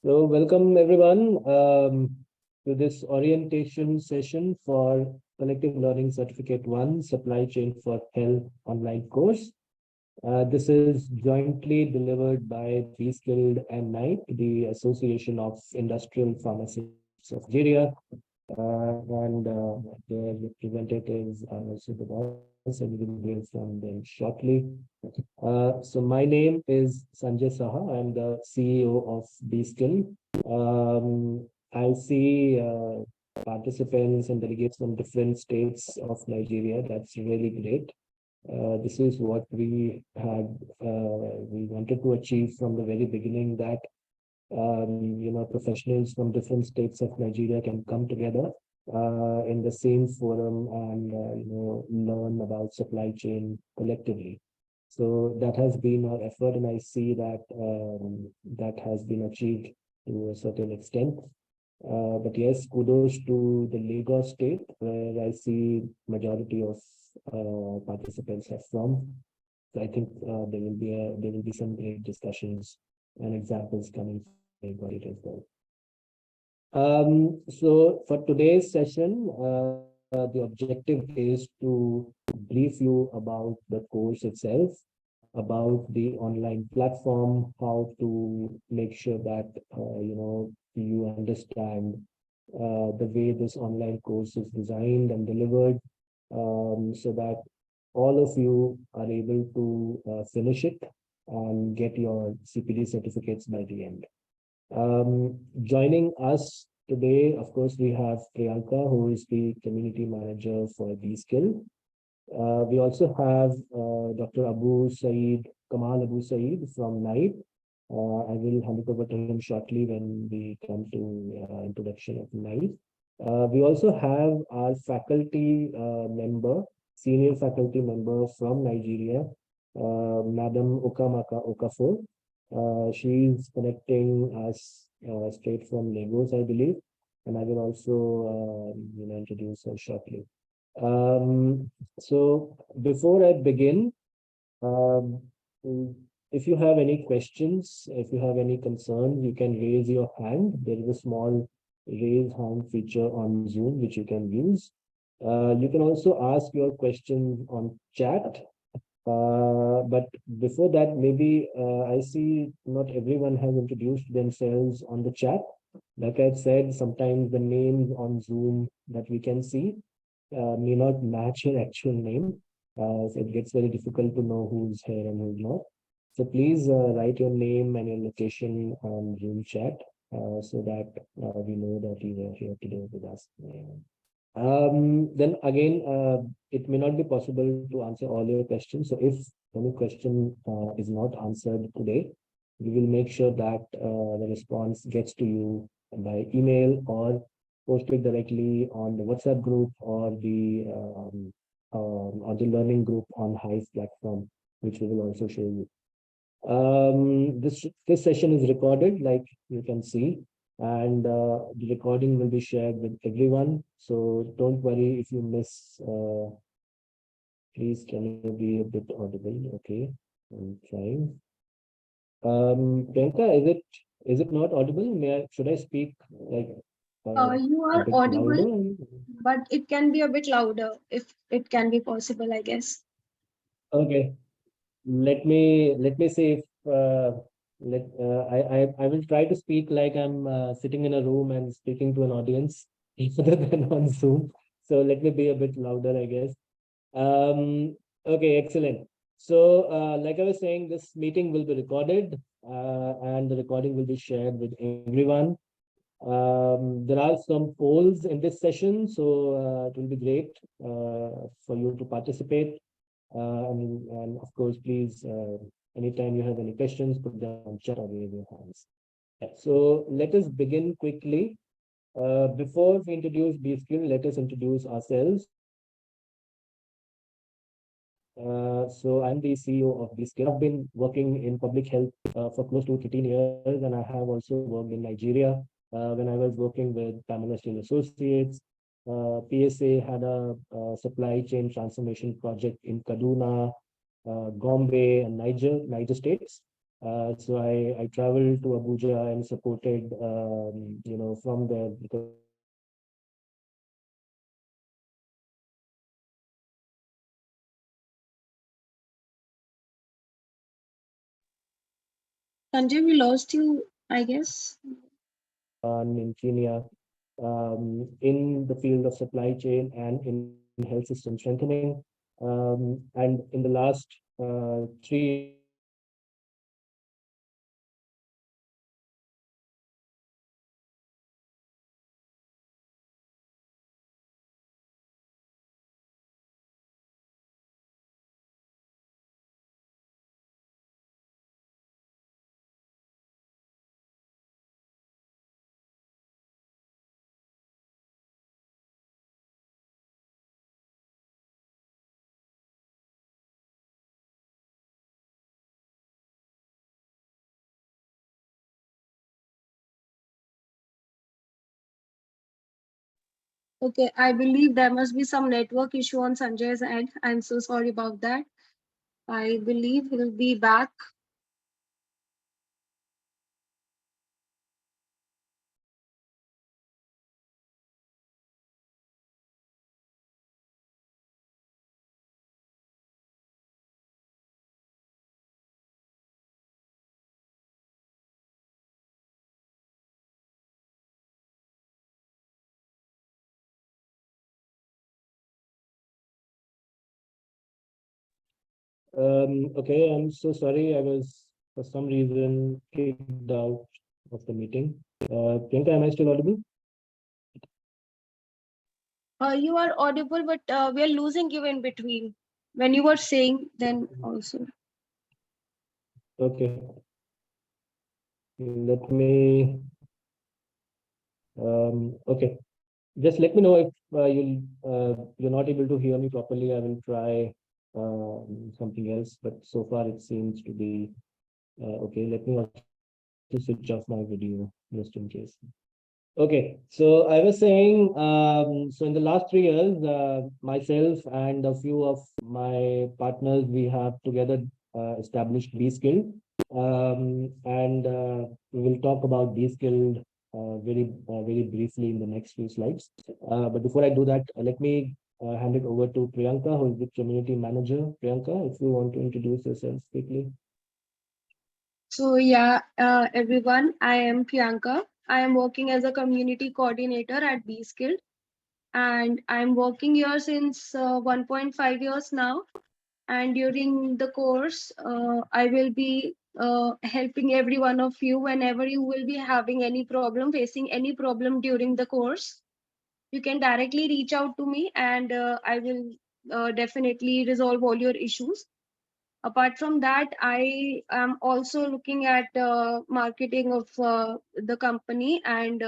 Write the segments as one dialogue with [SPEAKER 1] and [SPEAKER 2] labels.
[SPEAKER 1] So welcome everyone to this orientation session for Collective Learning Certificate 1 Supply Chain for Health online course. This is jointly delivered by B-Skilled and NITE, the Association of Industrial Pharmacists of Nigeria, and their representatives are also with us, and we will hear from them shortly. So my name is Sanjay Saha. I'm the CEO of B-Skill. I see participants and delegates from different states of Nigeria. That's really great. This is what we wanted to achieve from the very beginning, that professionals from different states of Nigeria can come together in the same forum and learn about supply chain collectively. So that has been our effort, and I see that that has been achieved to a certain extent. But yes, kudos to the Lagos state, where I see majority of participants are from. So I think there will be some great discussions and examples coming from Lagos state as well. So for today's session, the objective is to brief you about the course itself, about the online platform, how to make sure that you understand the way this online course is designed and delivered, so that all of you are able to finish it and get your CPD certificates by the end. Joining us today, of course, we have Priyanka, who is the community manager for B-Skill. We also have Dr. Kamal Abu Saeed from NITE. I will hand it over to him shortly when we come to introduction of NITE. We also have our faculty member, senior faculty member from Nigeria, Madam Ukamaka Okafor. She's connecting us straight from Lagos, I believe, and I will also introduce her shortly. So before I begin, um, if you have any questions, if you have any concerns, you can raise your hand. There is a small raise hand feature on Zoom which you can use. You can also ask your questions on chat. But before that, maybe I see not everyone has introduced themselves on the chat. Like I said, sometimes the names on Zoom that we can see may not match your actual name. So it gets very difficult to know who's here and who's not. So please write your name and your location on Zoom chat so that we know that you are here today with us. Then again, it may not be possible to answer all your questions. So if any question is not answered today, we will make sure that the response gets to you by email or posted directly on the WhatsApp group or the learning group on Hive platform, which we will also show you. This session is recorded, like you can see, and the recording will be shared with everyone. So don't worry if you miss. Please, can you be a bit audible? Okay, I'm trying. Priyanka, is it not audible? Should I speak like
[SPEAKER 2] You
[SPEAKER 1] a
[SPEAKER 2] are
[SPEAKER 1] bit
[SPEAKER 2] audible,
[SPEAKER 1] louder?
[SPEAKER 2] but it can be a bit louder if it can be possible, I guess.
[SPEAKER 1] Okay, let me see if I will try to speak like I'm sitting in a room and speaking to an audience rather than on Zoom. So let me be a bit louder, I guess. Okay, excellent. So, like I was saying, this meeting will be recorded, and the recording will be shared with everyone. There are some polls in this session, so it will be great for you to participate. And of course, please, anytime you have any questions, put them on chat or raise your hands. Yeah, so let us begin quickly. Before we introduce B-Skill, let us introduce ourselves. So I'm the CEO of B-Skill. I've been working in public health for close to 13 years, and I have also worked in Nigeria when I was working with Pamela Steel Associates. PSA had a supply chain transformation project in Kaduna, Gombe, and Niger states. So I traveled to Abuja and supported, from there because
[SPEAKER 2] Sanjay, we lost you, I guess.
[SPEAKER 1] in Kenya, in the field of supply chain and in health system strengthening. And in the last 3 years, I was working
[SPEAKER 2] Okay, I believe there must be some network issue on Sanjay's end. I'm so sorry about that. I believe he'll be back.
[SPEAKER 1] Okay, I'm so sorry. I was, for some reason, kicked out of the meeting. Priyanka, am I still audible?
[SPEAKER 2] You are audible, but we are losing you in between. When you were saying, then also.
[SPEAKER 1] Okay, let me. Okay, just let me know if you're not able to hear me properly. I will try something else, but so far it seems to be okay. Let me also switch off my video just in case. Okay, so I was saying, so in the last 3 years, myself and a few of my partners, we have together established Be Skilled, and we will talk about Be Skilled very briefly in the next few slides. But before I do that, let me hand it over to Priyanka, who is the community manager. Priyanka, if you want to introduce yourself quickly.
[SPEAKER 2] So yeah, everyone, I am Priyanka. I am working as a community coordinator at Be Skilled, and I'm working here since 1.5 years now. And during the course, I will be helping every one of you whenever you will be having any problem, facing any problem during the course. You can directly reach out to me, and I will definitely resolve all your issues. Apart from that, I am also looking at marketing of the company and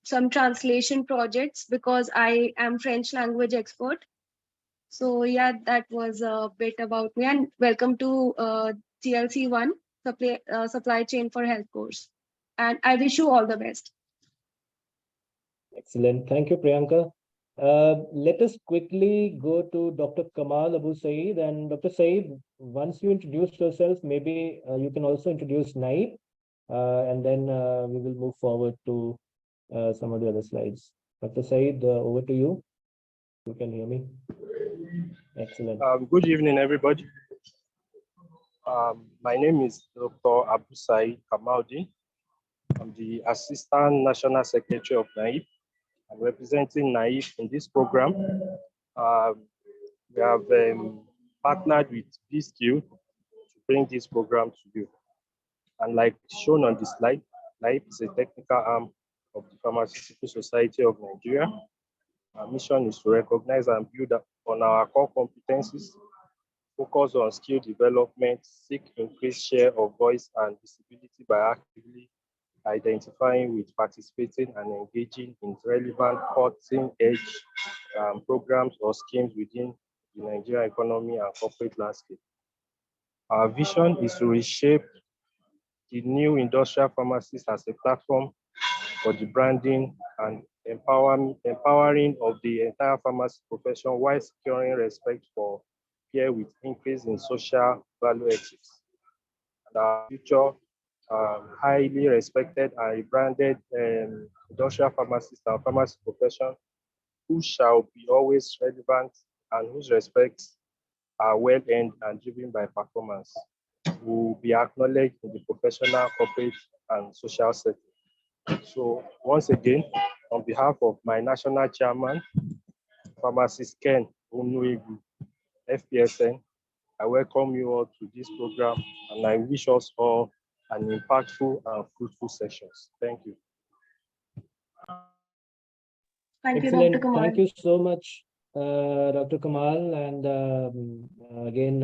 [SPEAKER 2] some translation projects because I am French language expert. So yeah, that was a bit about me. And welcome to CLC one supply chain for health course. And I wish you all the best.
[SPEAKER 1] Excellent. Thank you, Priyanka. Let us quickly go to Dr. Kamal Abu Saeed. And Dr. Saeed, once you introduce yourself, maybe you can also introduce Naib, and then we will move forward to some of the other slides. Dr. Saeed, over to you. You can hear me. Excellent.
[SPEAKER 3] Good evening, everybody. My name is Dr. Abu Said Kamaldi. I'm the Assistant National Secretary of NAIP. I'm representing NAIP in this program. We have partnered with BSQ to bring this program to you. And like shown on the slide, NAIP is a technical arm of the Pharmaceutical Society of Nigeria. Our mission is to recognize and build on our core competencies, focus on skill development, seek increased share of voice and visibility by actively identifying with participating and engaging in relevant cutting-edge programs or schemes within the Nigerian economy and corporate landscape. Our vision is to reshape the new industrial pharmacies as a platform for the branding and empowering of the entire pharmacy profession while securing respect for care with increase in social value ethics. and our future highly respected and rebranded industrial pharmacist and pharmacy profession who shall be always relevant and whose respects are well earned and driven by performance will be acknowledged in the professional, corporate, and social setting. So once again, on behalf of my national chairman, Pharmacist Ken Onuegu, FPSN, I welcome you all to this program and I wish us all an impactful and fruitful sessions. Thank you.
[SPEAKER 2] Thank you, Dr.
[SPEAKER 1] Excellent.
[SPEAKER 2] Kamal.
[SPEAKER 1] Thank you so much, Dr. Kamal. And again,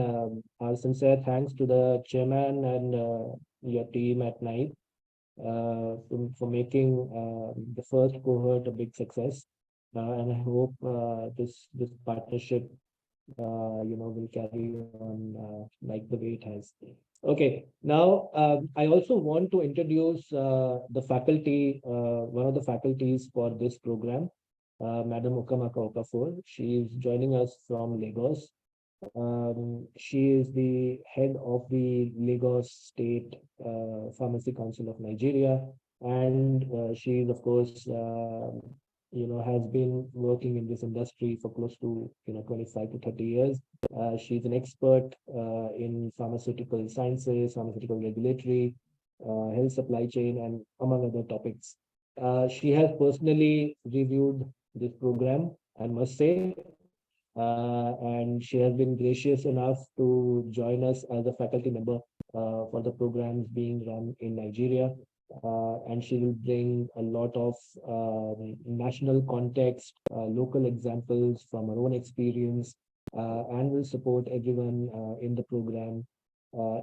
[SPEAKER 1] our sincere thanks to the chairman and your team at night for making the first cohort a big success. And I hope this partnership will carry on like the way it has. Okay, now I also want to introduce the faculty, one of the faculties for this program, Madam Okamaka Okafor. She is joining us from Lagos. She is the head of the Lagos State Pharmacy Council of Nigeria, and she is, of course, has been working in this industry for close to 25 to 30 years. She's an expert in pharmaceutical sciences, pharmaceutical regulatory, health supply chain, and among other topics. She has personally reviewed this program, I must say, and she has been gracious enough to join us as a faculty member for the programs being run in Nigeria. And she will bring a lot of national context, local examples from her own experience, and will support everyone in the program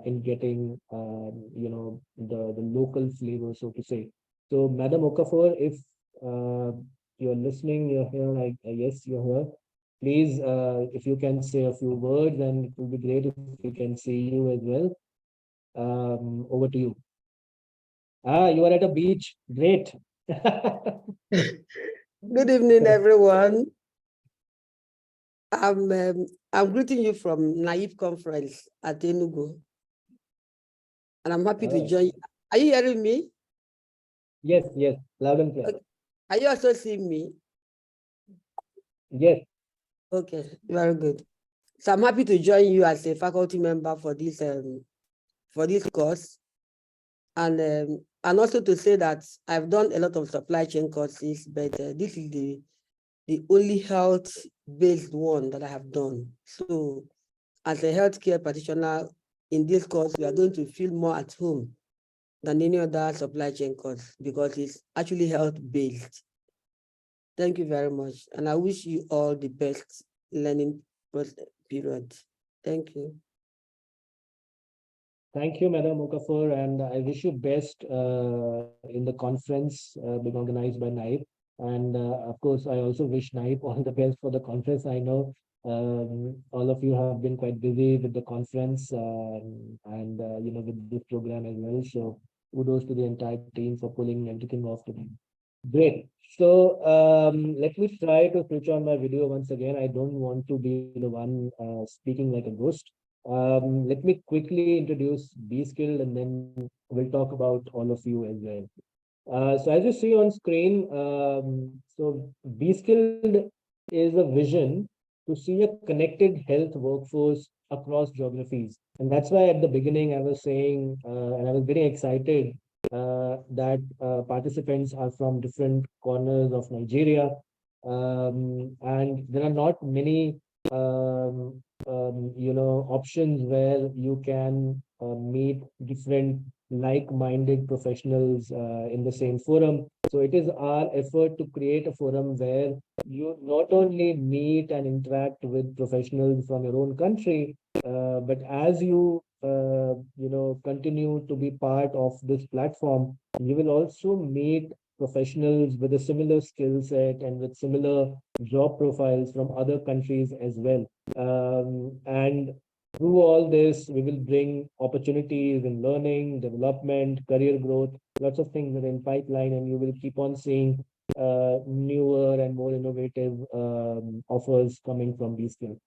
[SPEAKER 1] in getting, the local flavor, so to say. So, Madam Okafor, if you're listening, you're here, yes, you're here. Please, if you can say a few words, and it would be great if we can see you as well. Over to you. You are at a beach. Great.
[SPEAKER 4] Good evening, everyone. I'm greeting you from Naive Conference at Enugu, and I'm happy to join you. Are you hearing me?
[SPEAKER 1] Yes, loud and clear.
[SPEAKER 4] Okay. Are you also seeing me?
[SPEAKER 1] Yes.
[SPEAKER 4] Okay, very good. So I'm happy to join you as a faculty member for this course, and also to say that I've done a lot of supply chain courses, but this is the only health-based one that I have done. So as a healthcare practitioner in this course, we are going to feel more at home than any other supply chain course because it's actually health-based. Thank you very much. And I wish you all the best learning period. Thank you.
[SPEAKER 1] Thank you, Madam Okafor, and I wish you best in the conference being organized by NIPE. And of course, I also wish NIPE all the best for the conference. I know all of you have been quite busy with the conference and with this program as well. So kudos to the entire team for pulling everything off today. Great. So let me try to switch on my video once again. I don't want to be the one speaking like a ghost. Let me quickly introduce B-Skilled and then we'll talk about all of you as well. So as you see on screen, so B-Skilled is a vision to see a connected health workforce across geographies. And that's why at the beginning I was saying, and I was very excited that participants are from different corners of Nigeria. And there are not many options where you can meet different like-minded professionals in the same forum. So it is our effort to create a forum where you not only meet and interact with professionals from your own country, but as you continue to be part of this platform, you will also meet professionals with a similar skill set and with similar job profiles from other countries as well. And through all this, we will bring opportunities in learning, development, career growth, lots of things that are in pipeline, and you will keep on seeing newer and more innovative offers coming from these skills.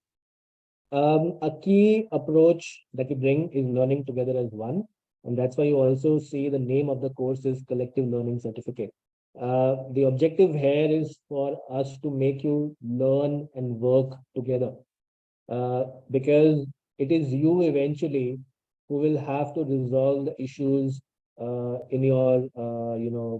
[SPEAKER 1] A key approach that we bring is learning together as one. And that's why you also see the name of the course is Collective Learning Certificate. The objective here is for us to make you learn and work together, because it is you eventually who will have to resolve the issues in your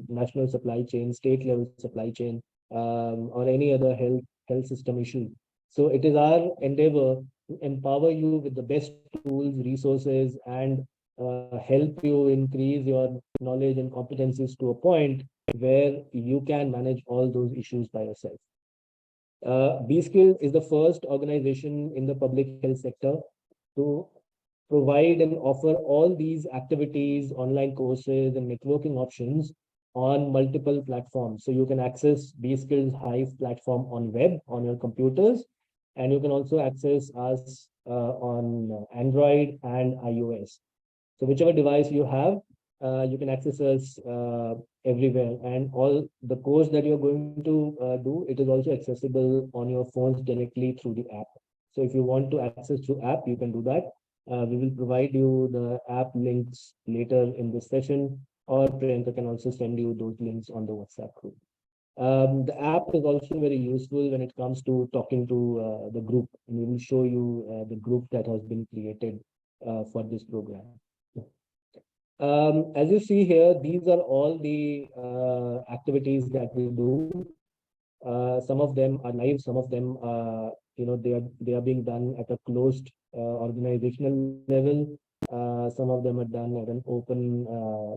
[SPEAKER 1] national supply chain, state level supply chain, or any other health system issue. So it is our endeavor to empower you with the best tools, resources, and help you increase your knowledge and competencies to a point where you can manage all those issues by yourself. B-Skill is the first organization in the public health sector to provide and offer all these activities, online courses, and networking options on multiple platforms. So you can access B-Skill's Hive platform on web, on your computers, and you can also access us on Android and iOS. So whichever device you have, you can access us everywhere. And all the course that you're going to do, it is also accessible on your phones directly through the app. So if you want to access through app, you can do that. We will provide you the app links later in this session, or Priyanka can also send you those links on the WhatsApp group. The app is also very useful when it comes to talking to the group, and we will show you the group that has been created for this program. As you see here, these are all the activities that we do. Some of them are live, some of them they are being done at a closed organizational level. Some of them are done at an open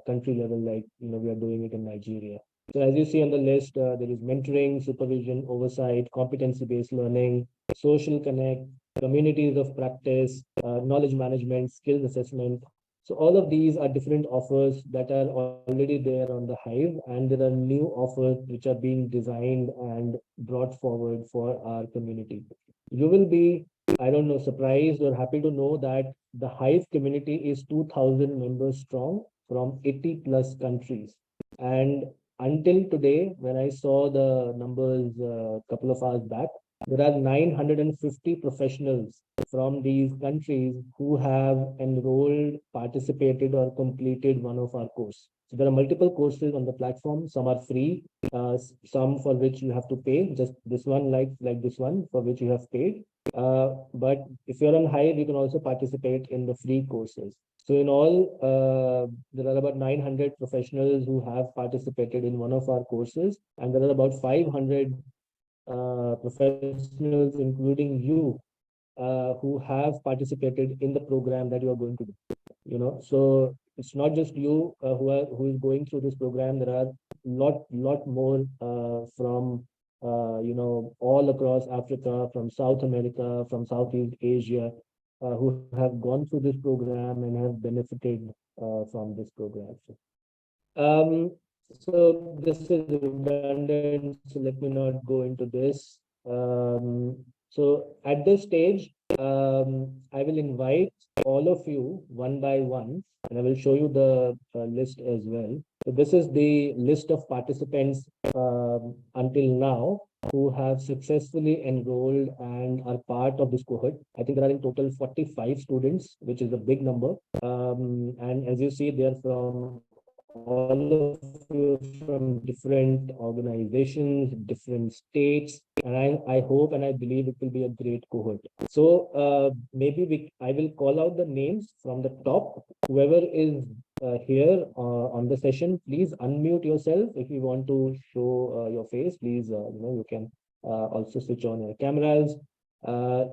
[SPEAKER 1] country level, like we are doing it in Nigeria. So as you see on the list, there is mentoring, supervision, oversight, competency-based learning, social connect, communities of practice, knowledge management, skills assessment. So all of these are different offers that are already there on the Hive, and there are new offers which are being designed and brought forward for our community. You will be, I don't know, surprised or happy to know that the Hive community is 2,000 members strong from 80 plus countries. And until today, when I saw the numbers a couple of hours back, there are 950 professionals from these countries who have enrolled, participated, or completed one of our courses. So there are multiple courses on the platform. Some are free, some for which you have to pay. Just this one, like this one, for which you have paid. But if you're on Hive, you can also participate in the free courses. So in all, there are about 900 professionals who have participated in one of our courses, and there are about 500 professionals, including you, who have participated in the program that you are going to do. So it's not just you who is going through this program. There are lot more from all across Africa, from South America, from Southeast Asia, who have gone through this program and have benefited from this program. So this is redundant, so let me not go into this. So at this stage, I will invite all of you one by one, and I will show you the list as well. So this is the list of participants until now who have successfully enrolled and are part of this cohort. I think there are in total 45 students, which is a big number. And as you see, they are from all of you from different organizations, different states, and I hope and I believe it will be a great cohort. So maybe I will call out the names from the top. Whoever is here on the session, please unmute yourself. If you want to show your face, please, you can also switch on your cameras.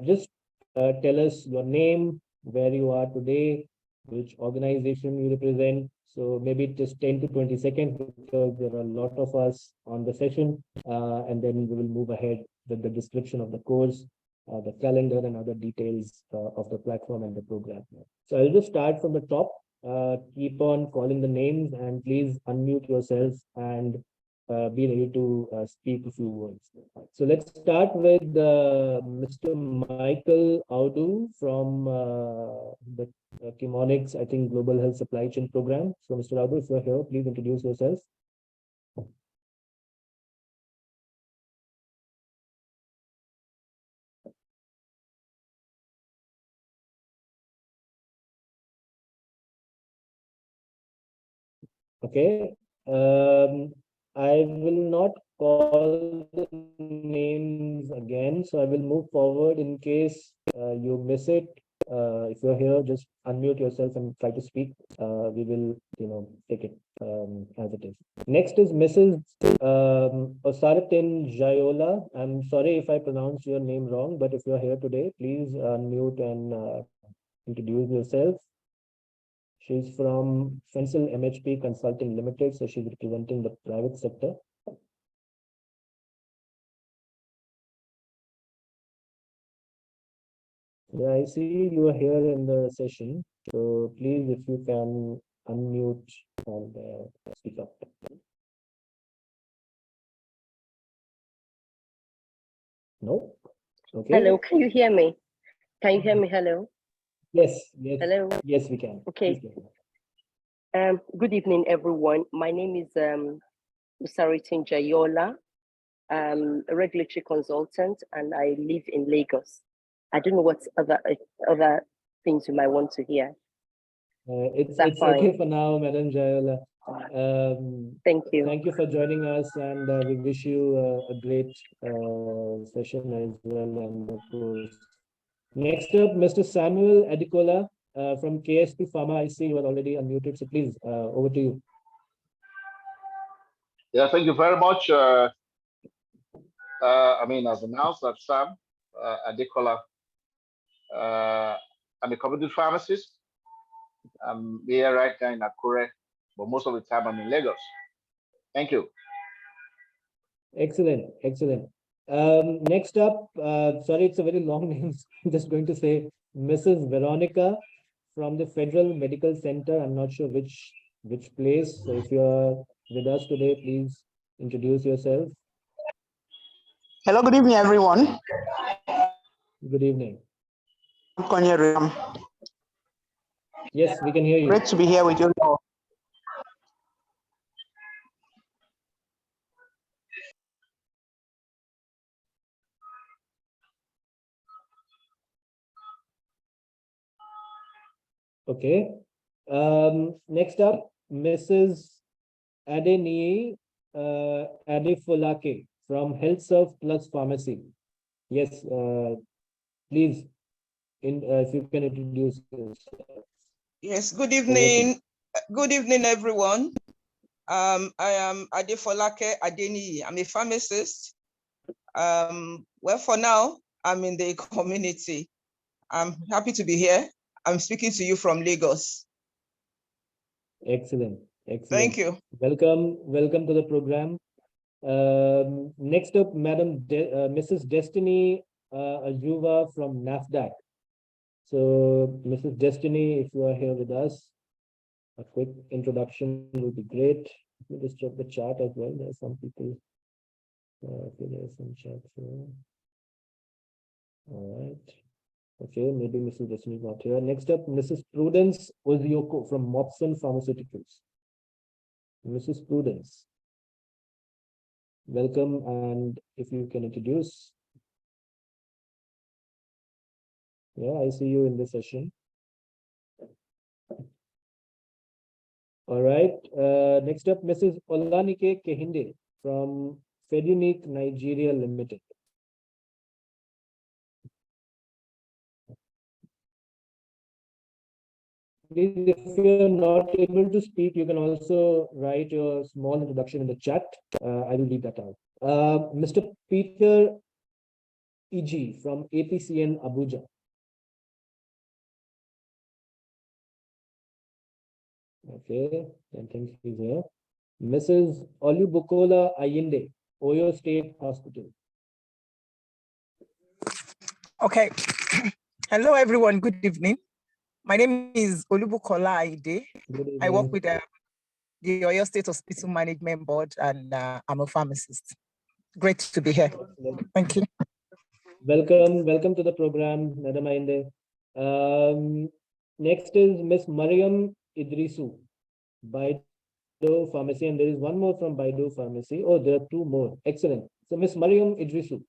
[SPEAKER 1] Just tell us your name, where you are today, which organization you represent. So maybe just 10 to 20 seconds, because there are a lot of us on the session, and then we will move ahead with the description of the course, the calendar, and other details of the platform and the program. So I'll just start from the top. Keep on calling the names, and please unmute yourself and be ready to speak a few words. So let's start with Mr. Michael Audu from the Chemonics, I think, Global Health Supply Chain Program. So Mr. Audu, if you're here, please introduce yourself. Okay. I will not call the names again, so I will move forward in case you miss it. If you're here, just unmute yourself and try to speak. We will, take it as it is. Next is Mrs. Osaratin Jayola. I'm sorry if I pronounced your name wrong, but if you're here today, please unmute and introduce yourself. She's from Fensil MHP Consulting Limited, so she's representing the private sector. Yeah, I see you are here in the session, so please, if you can unmute and speak up. No? Okay.
[SPEAKER 5] Hello, can you hear me? Can you hear me? Hello.
[SPEAKER 1] Yes, yes.
[SPEAKER 5] Hello.
[SPEAKER 1] Yes, we can.
[SPEAKER 5] Okay.
[SPEAKER 1] Please go ahead.
[SPEAKER 5] Good evening, everyone. My name is Usaritin Jayola. I'm a regulatory consultant, and I live in Lagos. I don't know what other things you might want to hear.
[SPEAKER 1] It's
[SPEAKER 5] fine.
[SPEAKER 1] okay for now, Madam Jayola.
[SPEAKER 5] Thank you.
[SPEAKER 1] Thank you for joining us, and we wish you a great session as well. And of course, next up, Mr. Samuel Adicola from KSP Pharma. I see you are already unmuted, so please, over to you.
[SPEAKER 6] Yeah, thank you very much. As announced, that Sam Adekola. I'm a community pharmacist. I'm here right now in Akure, but most of the time I'm in Lagos. Thank you.
[SPEAKER 1] Excellent, excellent. Next up, sorry, it's a very long name. I'm just going to say Mrs. Veronica from the Federal Medical Center. I'm not sure which place. So if you're with us today, please introduce yourself.
[SPEAKER 7] Hello, good evening, everyone.
[SPEAKER 1] Good evening.
[SPEAKER 7] I'm
[SPEAKER 1] Yes, we can hear you.
[SPEAKER 7] Great to be here with you all.
[SPEAKER 1] Okay. Next up, Mrs. Adeni Adefolake from HealthServe Plus Pharmacy. Yes, please, if you can introduce yourself.
[SPEAKER 8] Yes, good evening. Good evening, everyone. I am Adefolake Adeni. I'm a pharmacist. Well, for now, I'm in the community. I'm happy to be here. I'm speaking to you from Lagos.
[SPEAKER 1] Excellent, excellent.
[SPEAKER 8] Thank you.
[SPEAKER 1] Welcome to the program. Next up, Madam Mrs. Destiny Ajuva from NAFDAC. So, Mrs. Destiny, if you are here with us, a quick introduction will be great. Let me just check the chat as well. There are some people. Okay, there's some chat here. All right. Okay, maybe Mrs. Destiny is not here. Next up, Mrs. Prudence Ozioko from Mopson Pharmaceuticals. Mrs. Prudence, welcome, and if you can introduce. Yeah, I see you in the session. All right. Next up, Mrs. Olanike Kehinde from Fedunique Nigeria Limited. Please, if you're not able to speak, you can also write your small introduction in the chat. I will leave that out. Mr. Peter E.G. from APCN Abuja. Okay, I think he's here. Mrs. Olubukola Ayinde, Oyo State Hospital.
[SPEAKER 9] Okay. Hello, everyone. Good evening. My name is Olubukola Ayinde. I work with the Oyo State Hospital Management Board, and I'm a pharmacist. Great to be here. Thank you.
[SPEAKER 1] Welcome to the program, Madam Ayinde. Next is Miss Mariam Idrisu, Baido Pharmacy, and there is one more from Baido Pharmacy. Oh, there are two more. Excellent. So Miss Mariam Idrisu.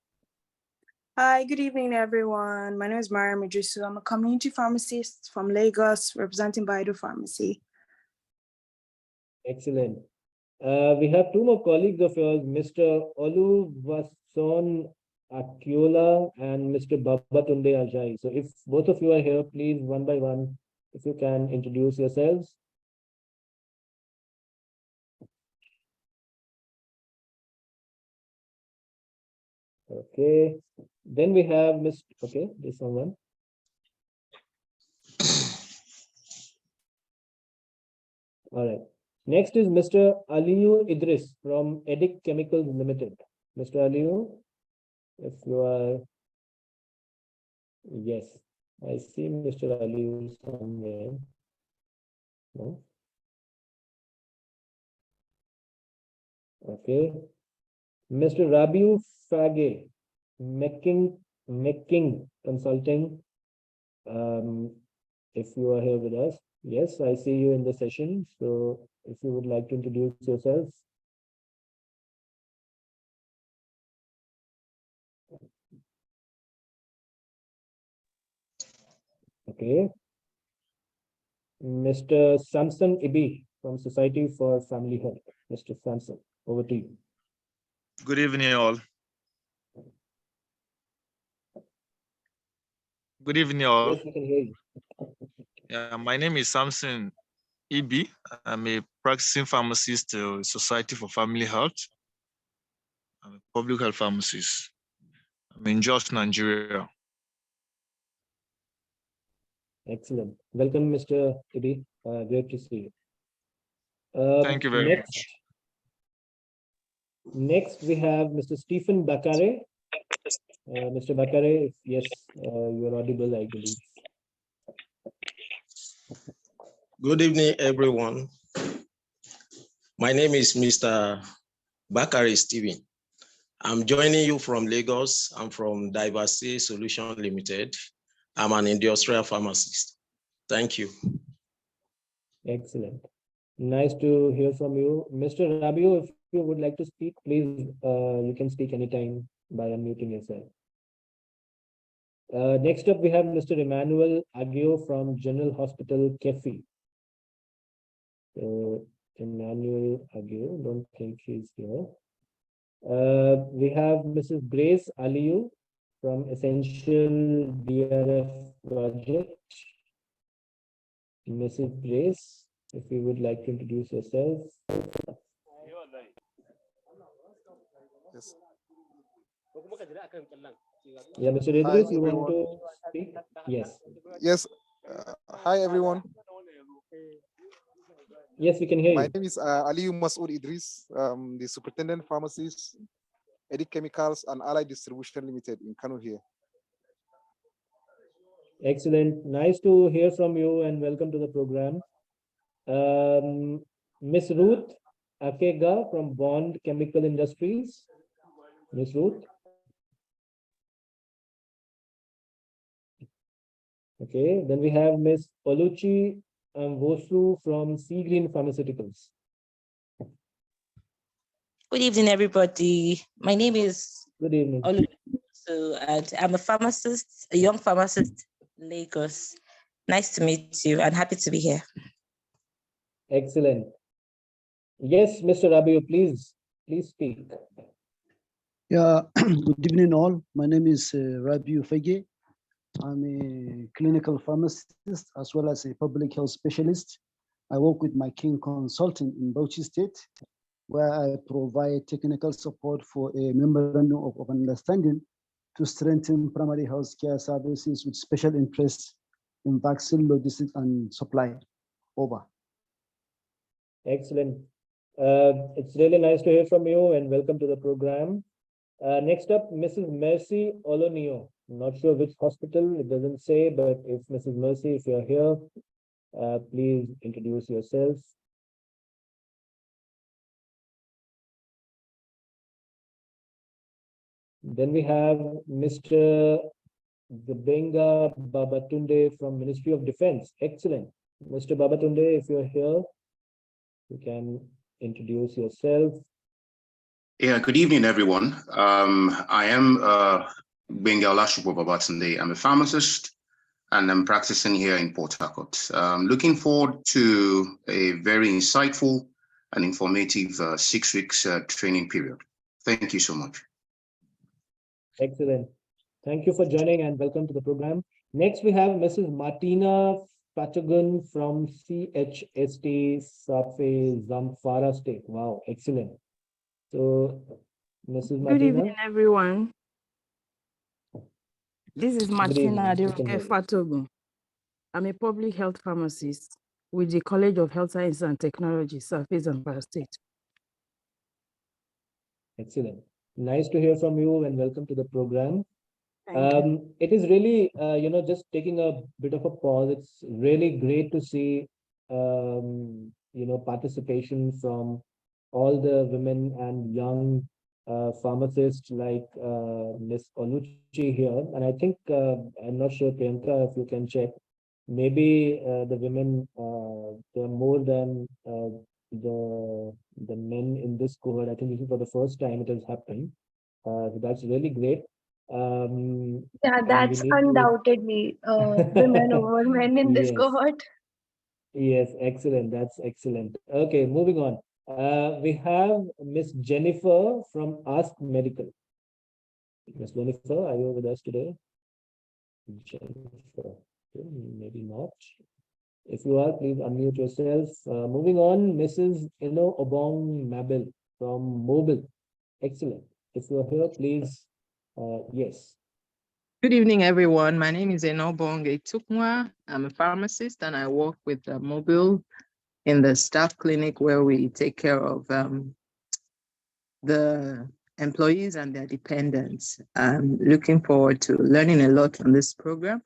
[SPEAKER 10] Hi, good evening, everyone. My name is Mariam Idrisu. I'm a community pharmacist from Lagos, representing Baido Pharmacy.
[SPEAKER 1] Excellent. We have two more colleagues of yours, Mr. Oluwason Akiola and Mr. Babatunde Ajay. So if both of you are here, please one by one, if you can introduce yourselves. Okay. Then we have Mr. Okay, this one. All right. Next is Mr. Aliyu Idris from Edic Chemicals Limited. Mr. Aliyu, if you are, yes, I see Mr. Aliyu somewhere. No. Okay. Mr. Rabiu Fage, Mecking Consulting. If you are here with us, yes, I see you in the session. So if you would like to introduce yourself. Okay. Mr. Samson Ibi from Society for Family Health. Mr. Samson, over to you.
[SPEAKER 11] Good evening, all. Good evening, all.
[SPEAKER 1] Yes, we can hear you.
[SPEAKER 11] Yeah, my name is Samson Ibi. I'm a practicing pharmacist at Society for Family Health. I'm a public health pharmacist. I'm in Jos, Nigeria.
[SPEAKER 1] Excellent. Welcome, Mr. Ibi. Great to see you.
[SPEAKER 11] Thank you very much.
[SPEAKER 1] Next, we have Mr. Stephen Bakare. Mr. Bakare, yes, you are audible, I believe.
[SPEAKER 12] Good evening, everyone. My name is Mr. Bakare Stephen. I'm joining you from Lagos. I'm from Diversity Solution Limited. I'm an industrial pharmacist. Thank you.
[SPEAKER 1] Excellent. Nice to hear from you. Mr. Rabiu, if you would like to speak, please, you can speak anytime by unmuting yourself. Next up, we have Mr. Emmanuel Agio from General Hospital, Kefi. So, Emmanuel Agio, don't think he's here. We have Mrs. Grace Aliyu from Essential DRF Project. Mrs. Grace, if you would like to introduce yourself.
[SPEAKER 13] Yes.
[SPEAKER 1] Yeah, Mr. Idris, you want to speak? Yes.
[SPEAKER 13] Yes. Hi, everyone.
[SPEAKER 1] Yes, we can hear you.
[SPEAKER 13] My name is Aliyu Masood Idris, the superintendent pharmacist, Edic Chemicals and Allied Distribution Limited in Kano here.
[SPEAKER 1] Excellent. Nice to hear from you and welcome to the program. Miss Ruth Akega from Bond Chemical Industries. Miss Ruth. Okay, then we have Miss Oluchi Vosu from Sea Green Pharmaceuticals.
[SPEAKER 14] Good evening, everybody. My name is
[SPEAKER 1] Good evening.
[SPEAKER 14] And I'm a pharmacist, a young pharmacist in Lagos. Nice to meet you and happy to be here.
[SPEAKER 1] Excellent. Yes, Mr. Rabiu, please speak.
[SPEAKER 15] Yeah, good evening all. My name is Rabiu Fege. I'm a clinical pharmacist as well as a public health specialist. I work with my King Consulting in Bauchi State, where I provide technical support for a memorandum of understanding to strengthen primary health care services with special interest in vaccine logistics and supply. Over.
[SPEAKER 1] Excellent. It's really nice to hear from you and welcome to the program. Next up, Mrs. Mercy Olonio. Not sure which hospital, it doesn't say, but if Mrs. Mercy, if you're here, please introduce yourself. Then we have Mr. Gabenga Babatunde from Ministry of Defense. Excellent. Mr. Babatunde, if you're here, you can introduce yourself.
[SPEAKER 16] Yeah, good evening, everyone. I am Gabenga Olashupo Babatunde. I'm a pharmacist and I'm practicing here in Port Harcourt. Looking forward to a very insightful an informative 6 weeks training period. Thank you so much.
[SPEAKER 1] Excellent. Thank you for joining and welcome to the program. Next, we have Mrs. Martina Patagon from CHST Safe Zamfara State. Wow, excellent. So, Mrs. Martina.
[SPEAKER 17] Good evening, everyone. This is Martina Aderoke Fatogun. I'm a public health pharmacist with the College of Health Sciences and Technology, Safe Zamfara State.
[SPEAKER 1] Excellent. Nice to hear from you and welcome to the program.
[SPEAKER 17] Thank you.
[SPEAKER 1] It is really, just taking a bit of a pause. It's really great to see, participation from all the women and young pharmacists like Ms. Oluchi here. And I think, I'm not sure, Priyanka, if you can check, maybe the women, there are more than the men in this cohort. I think this is for the first time it has happened. So that's really great.
[SPEAKER 2] Yeah, that's undoubtedly women over men in this cohort.
[SPEAKER 1] Yes, excellent. That's excellent. Okay, moving on. We have Miss Jennifer from Ask Medical. Miss Jennifer, are you with us today? Jennifer, maybe not. If you are, please unmute yourself. Moving on, Mrs. Ino Obong Mabel from Mobile. Excellent. If you are here, please, yes.
[SPEAKER 18] Good evening, everyone. My name is Enobonge Tukwa. I'm a pharmacist and I work with Mobile in the staff clinic where we take care of the employees and their dependents. I'm looking forward to learning a lot on this program.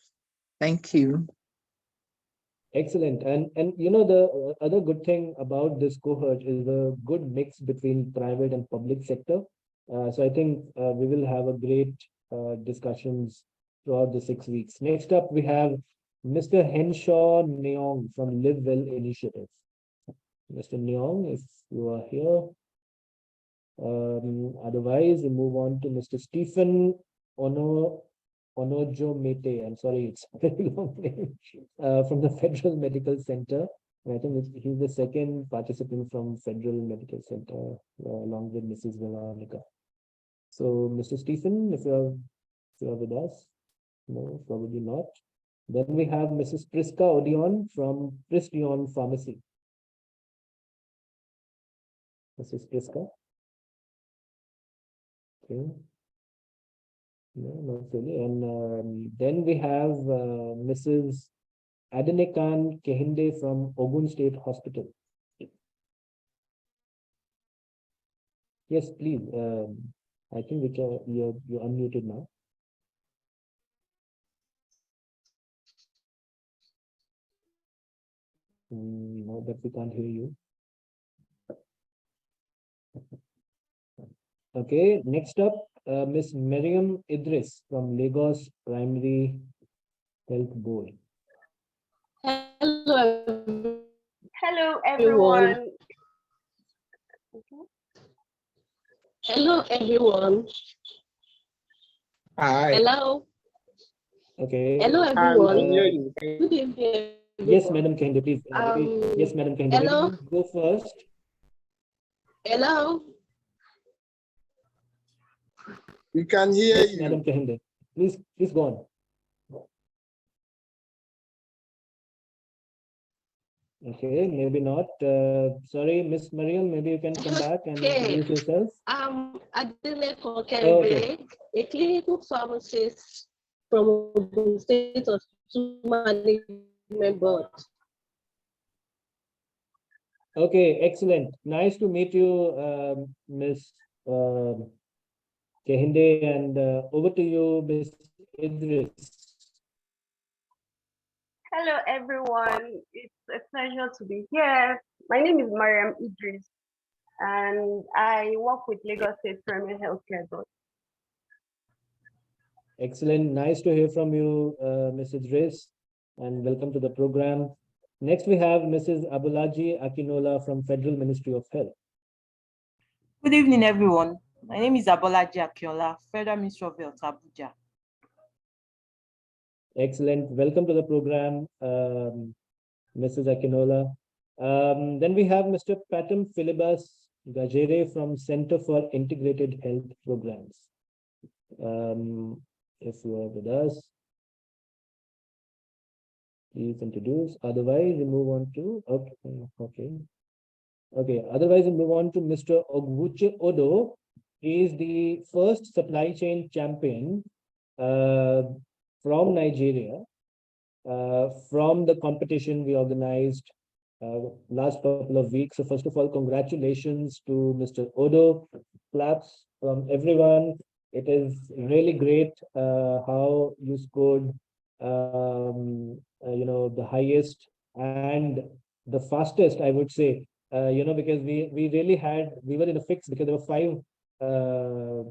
[SPEAKER 18] Thank you.
[SPEAKER 1] Excellent. And the other good thing about this cohort is a good mix between private and public sector. So I think we will have a great discussions throughout the 6 weeks. Next up, we have Mr. Henshaw Neong from Live Well Initiative. Mr. Neong, if you are here. Otherwise, we move on to Mr. Stephen Onojo Mete. I'm sorry, it's a very long name. From the Federal Medical Center. And I think he's the second participant from Federal Medical Center, along with Mrs. Veronica. So, Mr. Stephen, if you are with us, no, probably not. Then we have Mrs. Priska Odion from Pristion Pharmacy. Mrs. Priska. Okay. No, not really. And then we have Mrs. Adenekan Kehinde from Ogun State Hospital. Yes, please. I think you're unmuted now. No, but we can't hear you. Okay, next up, Miss Miriam Idris from Lagos Primary Health Board.
[SPEAKER 19] Hello, everyone. Hello, everyone.
[SPEAKER 18] Hi.
[SPEAKER 19] Hello.
[SPEAKER 1] Okay.
[SPEAKER 19] Hello, everyone. Good evening.
[SPEAKER 1] Yes, Madam Kehinde, please. Yes, Madam Kehinde.
[SPEAKER 19] Hello.
[SPEAKER 1] Go first.
[SPEAKER 19] Hello.
[SPEAKER 20] We can hear
[SPEAKER 1] yes,
[SPEAKER 20] you.
[SPEAKER 1] Madam Kehinde. Please go on. Okay, maybe not. Sorry, Miss Mariam, maybe you can come back and introduce yourself.
[SPEAKER 19] Adele Kokebe, a clinical pharmacist from the State of Management Board.
[SPEAKER 1] Okay, excellent. Nice to meet you, Miss Kehinde, and over to you, Miss Idris.
[SPEAKER 19] Hello, everyone. It's a pleasure to be here. My name is Mariam Idris, and I work with Lagos State Primary Healthcare Board.
[SPEAKER 1] Excellent. Nice to hear from you, Ms. Idris, and welcome to the program. Next, we have Mrs. Abulaji Akinola from Federal Ministry of Health.
[SPEAKER 21] Good evening, everyone. My name is Abolaji Akinola, Federal Ministry of Health, Abuja.
[SPEAKER 1] Excellent. Welcome to the program, Mrs. Akinola. Then we have Mr. Patam Philibas Gajere from Center for Integrated Health Programs. If you are with us, please introduce. Otherwise, we move on to okay. Otherwise, we move on to Mr. Ogwuche Odo. He is the first supply chain champion from Nigeria. From the competition we organized last couple of weeks. So first of all, congratulations to Mr. Odo. Claps from everyone. It is really great how you scored, the highest and the fastest, I would say, because we were in a fix because there were 5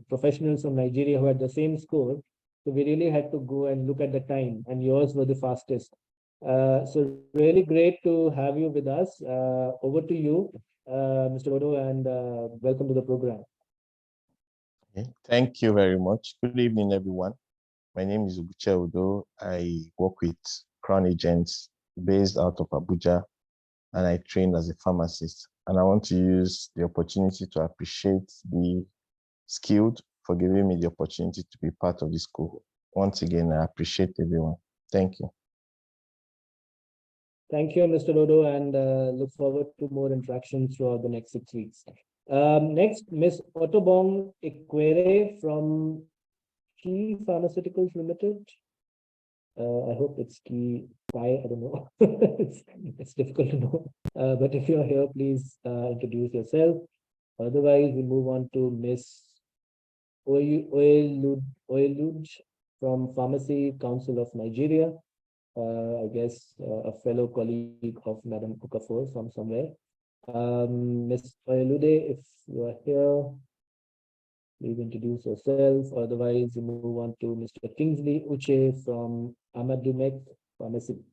[SPEAKER 1] professionals from Nigeria who had the same score. So we really had to go and look at the time, and yours were the fastest. So really great to have you with us. Over to you, Mr. Odo, and welcome to the program.
[SPEAKER 3] Okay. Thank you very much. Good evening, everyone. My name is Ogwuche Odo. I work with Crown Agents based out of Abuja, and I train as a pharmacist. And I want to use the opportunity to appreciate the Skilled for giving me the opportunity to be part of this school. Once again, I appreciate everyone. Thank you.
[SPEAKER 1] Thank you, Mr. Odo, and look forward to more interactions throughout the next 6 weeks. Next, Ms. Otobong Ikwere from Key Pharmaceuticals Limited. I hope it's Key Pi, I don't know. it's difficult to know. But if you're here, please introduce yourself. Otherwise, we move on to Ms. Oyeluj from Pharmacy Council of Nigeria. I guess a fellow colleague of Madam Okafor from somewhere. Ms. Oyelude, if you are here, please introduce yourself. Otherwise, we move on to Mr. Kingsley Uche from Amadumek Pharmacy.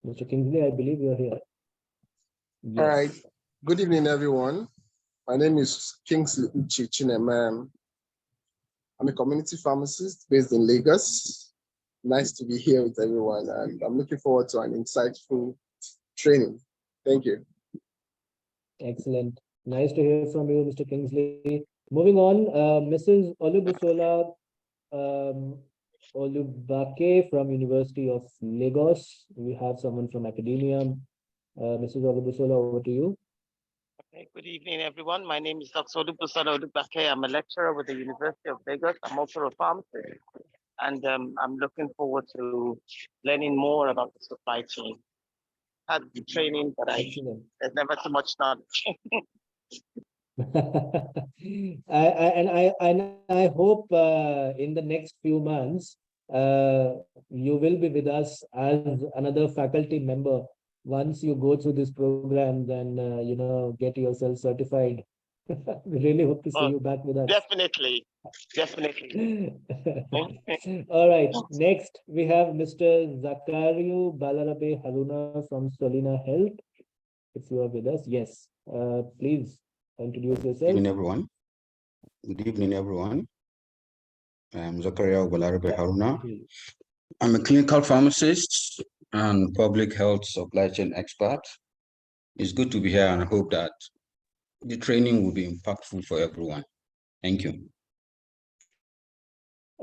[SPEAKER 1] Mr. Kingsley, I believe you're here.
[SPEAKER 20] Yes. All right. Good evening, everyone. My name is Kingsley Uche Chinemam. I'm a community pharmacist based in Lagos. Nice to be here with everyone, and I'm looking forward to an insightful training. Thank you.
[SPEAKER 1] Excellent. Nice to hear from you, Mr. Kingsley. Moving on, Mrs. Olubusola Olubake from University of Lagos. We have someone from academia. Mrs. Olubusola, over to you.
[SPEAKER 22] Okay, good evening, everyone. My name is Dr. Olubusola Olubake. I'm a lecturer with the University of Lagos. I'm also a pharmacist, and I'm looking forward to learning more about the supply chain. Had the training, but there's never too much knowledge.
[SPEAKER 1] I hope in the next few months you will be with us as another faculty member. Once you go through this program, then get yourself certified. We really hope to see you back with us.
[SPEAKER 22] Definitely.
[SPEAKER 1] All right. Next, we have Mr. Zakario Balarabe Haruna from Solina Health. If you are with us, yes. Please introduce yourself.
[SPEAKER 23] Good evening, everyone. Good evening, everyone. I'm Zakaria Balarabe Haruna. I'm a clinical pharmacist and public health supply chain expert. It's good to be here, and I hope that the training will be impactful for everyone. Thank you.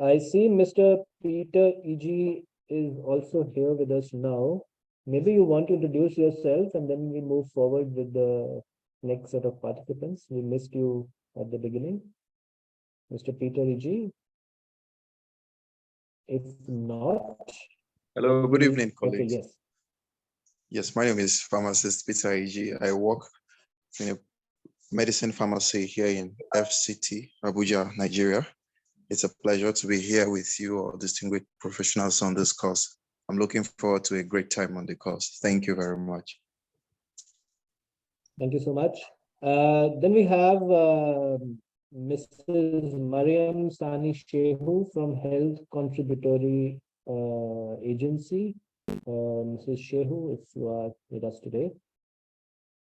[SPEAKER 1] I see Mr. Peter E.G. is also here with us now. Maybe you want to introduce yourself, and then we move forward with the next set of participants. We missed you at the beginning. Mr. Peter E.G. If not.
[SPEAKER 24] Hello, good evening, colleagues.
[SPEAKER 1] Okay, yes.
[SPEAKER 24] Yes, my name is pharmacist Peter E.G. I work in a medicine pharmacy here in FCT, Abuja, Nigeria. It's a pleasure to be here with you, all distinguished professionals on this course. I'm looking forward to a great time on the course. Thank you very much.
[SPEAKER 1] Thank you so much. Then we have Mrs. Mariam Sani Shehu from Health Contributory Agency. Mrs. Shehu, if you are with us today.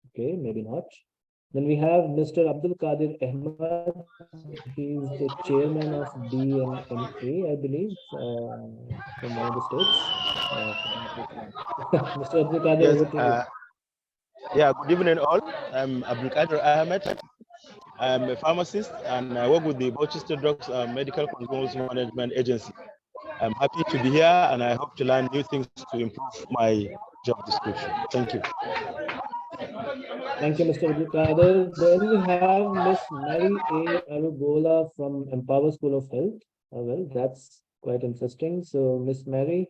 [SPEAKER 1] Okay, maybe not. Then we have Mr. Abdul Qadir Ahmad. He is the chairman of DNMA, I believe. from one of the states. Mr. Abdul Qadir,
[SPEAKER 4] Yes,
[SPEAKER 1] over to you.
[SPEAKER 4] yeah, good evening all. I'm Abdul Qadir Ahmed. I'm a pharmacist and I work with the Rochester Drugs Medical Controls Management Agency. I'm happy to be here and I hope to learn new things to improve my job description. Thank you.
[SPEAKER 1] Thank you, Mr. Abdul Qadir. Then we have Miss Mary A. Arubola from Empower School of Health. Well, that's quite interesting. So, Miss Mary,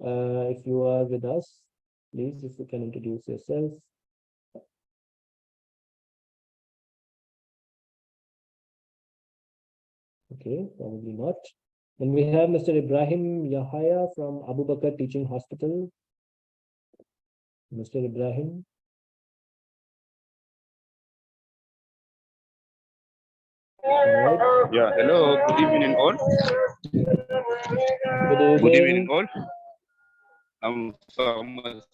[SPEAKER 1] if you are with us, please, if you can introduce yourself. Okay, probably not. Then we have Mr. Ibrahim Yahaya from Abu Bakr Teaching Hospital. Mr. Ibrahim.
[SPEAKER 5] Yeah, hello, good evening all.
[SPEAKER 1] Good
[SPEAKER 5] evening all. I'm Pharmacist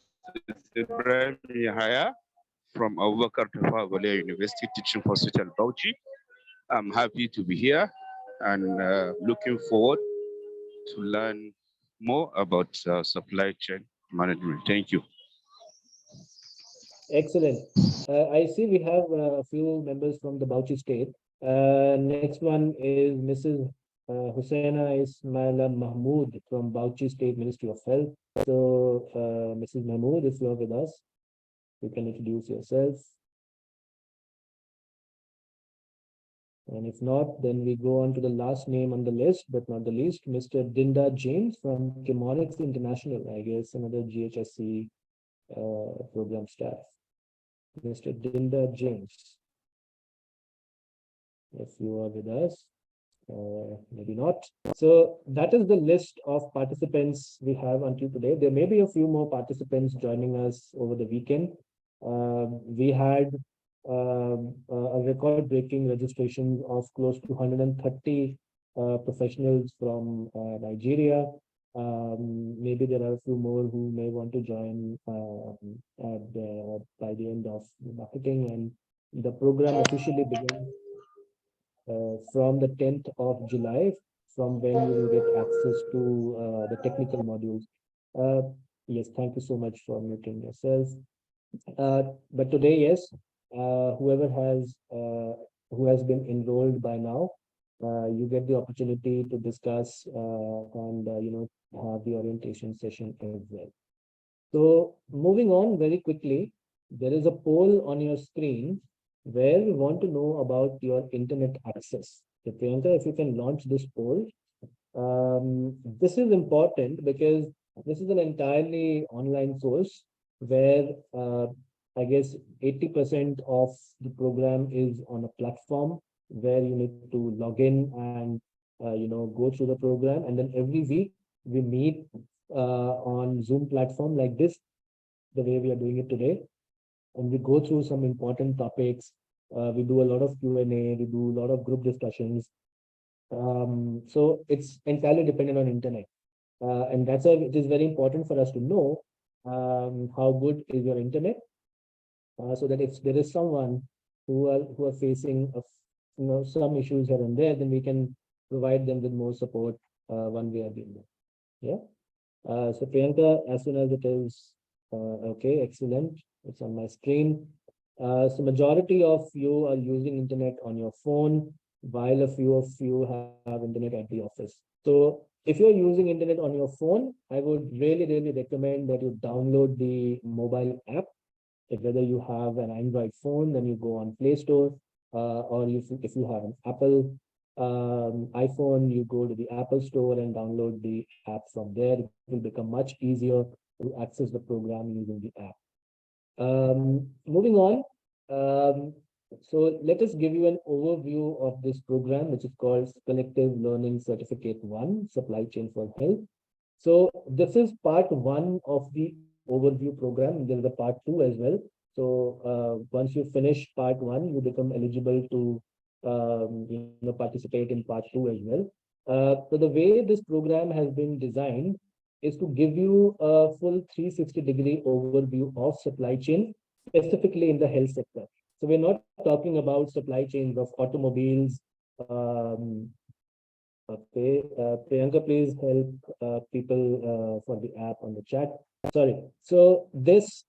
[SPEAKER 5] Ibrahim Yahaya from Abu Bakr Tafawa Balewa University Teaching Hospital, Bauchi. I'm happy to be here and looking forward to learn more about supply chain management. Thank you.
[SPEAKER 1] Excellent. I see we have a few members from the Bauchi state. Next one is Mrs. Hussaina Ismaila Mahmood from Bauchi State Ministry of Health. So, Mrs. Mahmood, if you are with us, you can introduce yourself. And if not, then we go on to the last name on the list, but not the least, Mr. Dinda James from Chemonix International, I guess, another GHSC program staff. Mr. Dinda James, if you are with us, maybe not. So that is the list of participants we have until today. There may be a few more participants joining us over the weekend. We had a record-breaking registration of close to 130 professionals from Nigeria. Maybe there are a few more who may want to join by the end of the marketing, and the program officially began from the 10th of July, from when you will get access to the technical modules. Yes, thank you so much for muting yourself. But today, yes, whoever who has been enrolled by now, you get the opportunity to discuss and have the orientation session as well. So moving on very quickly, there is a poll on your screen where we want to know about your internet access. So Priyanka, if you can launch this poll. This is important because this is an entirely online source where I guess 80% of the program is on a platform where you need to log in and go through the program, and then every week we meet on Zoom platform like this, the way we are doing it today, and we go through some important topics. We do a lot of Q&A, we do a lot of group discussions. So it's entirely dependent on internet, and that's why it is very important for us to know how good is your internet, so that if there is someone who are facing some issues here and there, then we can provide them with more support one way or the other. Yeah. So Priyanka, as soon as it is okay, excellent. It's on my screen. So majority of you are using internet on your phone, while a few of you have internet at the office. So if you're using internet on your phone, I would really recommend that you download the mobile app. Whether you have an Android phone, then you go on Play Store, or if you have an Apple iPhone, you go to the Apple Store and download the app from there. It will become much easier to access the program using the app. Moving on, so let us give you an overview of this program, which is called Collective Learning Certificate 1, Supply Chain for Health. So this is part 1 of the overview program. There is a part 2 as well. So once you finish part 1, you become eligible to participate in part 2 as well. So the way this program has been designed is to give you a full 360-degree overview of supply chain, specifically in the health sector. So we're not talking about supply chains of automobiles, Okay, Priyanka, please help people for the app on the chat. Sorry. So this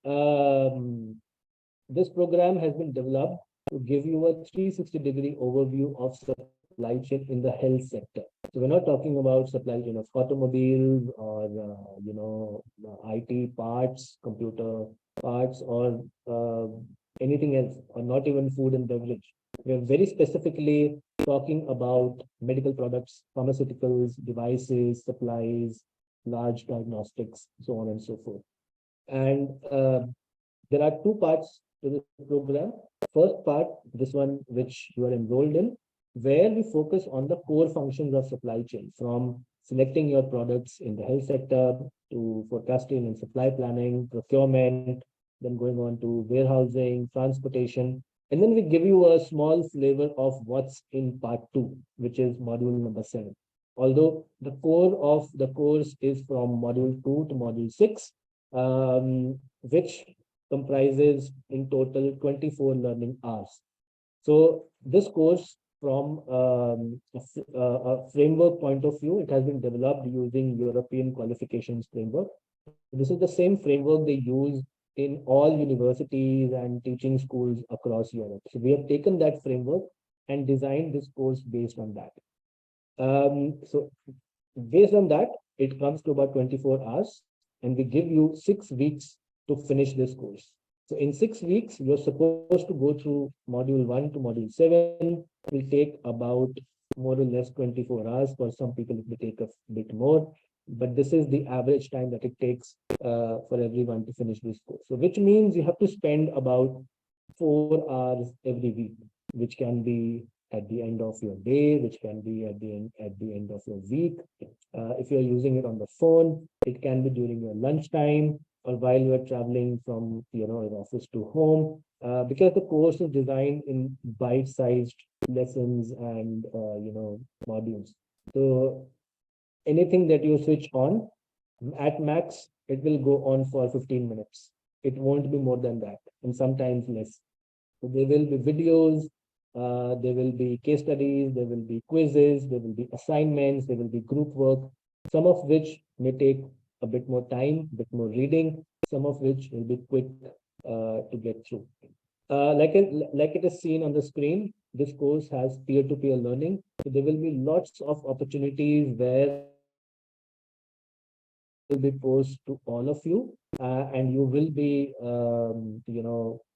[SPEAKER 1] program has been developed to give you a 360-degree overview of supply chain in the health sector. So we're not talking about supply chain of automobiles or IT parts, computer parts, or anything else, or not even food and beverage. We're very specifically talking about medical products, pharmaceuticals, devices, supplies, large diagnostics, so on and so forth. And there are two parts to this program. First part, this one which you are enrolled in, where we focus on the core functions of supply chain, from selecting your products in the health sector to forecasting and supply planning, procurement, then going on to warehousing, transportation. And then we give you a small flavor of what's in part two, which is module number 7. Although the core of the course is from module 2 to module 6, which comprises in total 24 learning hours. So this course, from a framework point of view, it has been developed using European qualifications framework. This is the same framework they use in all universities and teaching schools across Europe. So we have taken that framework and designed this course based on that. So based on that, it comes to about 24 hours, and we give you 6 weeks to finish this course. So in 6 weeks, you're supposed to go through module 1 to module 7. It will take about more or less 24 hours. For some people, it may take a bit more, but this is the average time that it takes for everyone to finish this course. So which means you have to spend about 4 hours every week, which can be at the end of your day, which can be at the end of your week. If you're using it on the phone, it can be during your lunchtime or while you are traveling from your office to home, because the course is designed in bite-sized lessons and modules. So anything that you switch on, at max, it will go on for 15 minutes. It won't be more than that, and sometimes less. So there will be videos, there will be case studies, there will be quizzes, there will be assignments, there will be group work, some of which may take a bit more time, a bit more reading, some of which will be quick to get through. Like it is seen on the screen, this course has peer-to-peer learning. So there will be lots of opportunities where will be posed to all of you, and you will be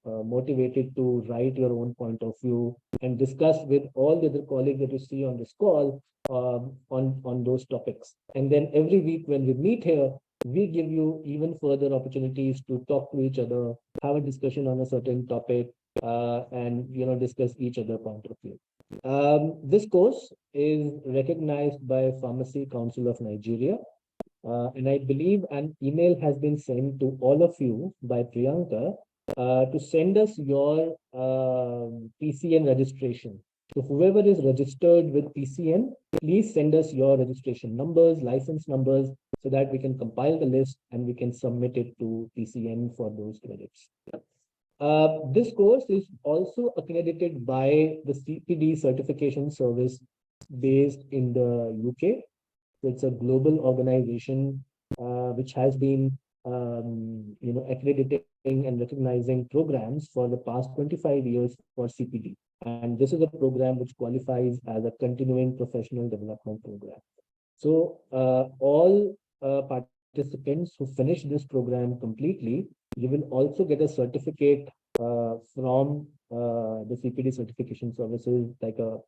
[SPEAKER 1] motivated to write your own point of view and discuss with all the other colleagues that you see on this call on those topics. And then every week when we meet here, we give you even further opportunities to talk to each other, have a discussion on a certain topic, and discuss each other point of view. This course is recognized by Pharmacy Council of Nigeria. And I believe an email has been sent to all of you by Priyanka to send us your PCN registration. So whoever is registered with PCN, please send us your registration numbers, license numbers, so that we can compile the list and we can submit it to PCN for those credits. This course is also accredited by the CPD certification service based in the UK. It's a global organization which has been accrediting and recognizing programs for the past 25 years for CPD. And this is a program which qualifies as a continuing professional development program. So all participants who finish this program completely, you will also get a certificate from the CPD certification services, like a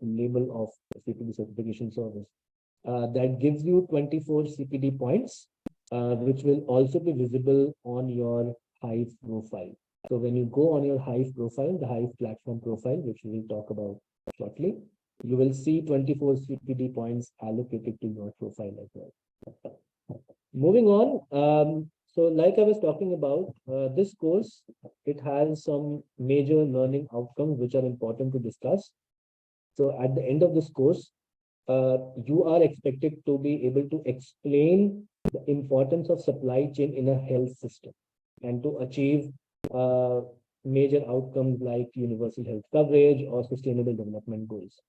[SPEAKER 1] label of CPD certification service. That gives you 24 CPD points, which will also be visible on your Hive profile. So when you go on your Hive profile, the Hive platform profile, which we will talk about shortly, you will see 24 CPD points allocated to your profile as well. Moving on, so like I was talking about, this course, it has some major learning outcomes which are important to discuss. So at the end of this course, you are expected to be able to explain the importance of supply chain in a health system and to achieve major outcomes like universal health coverage or sustainable development goals.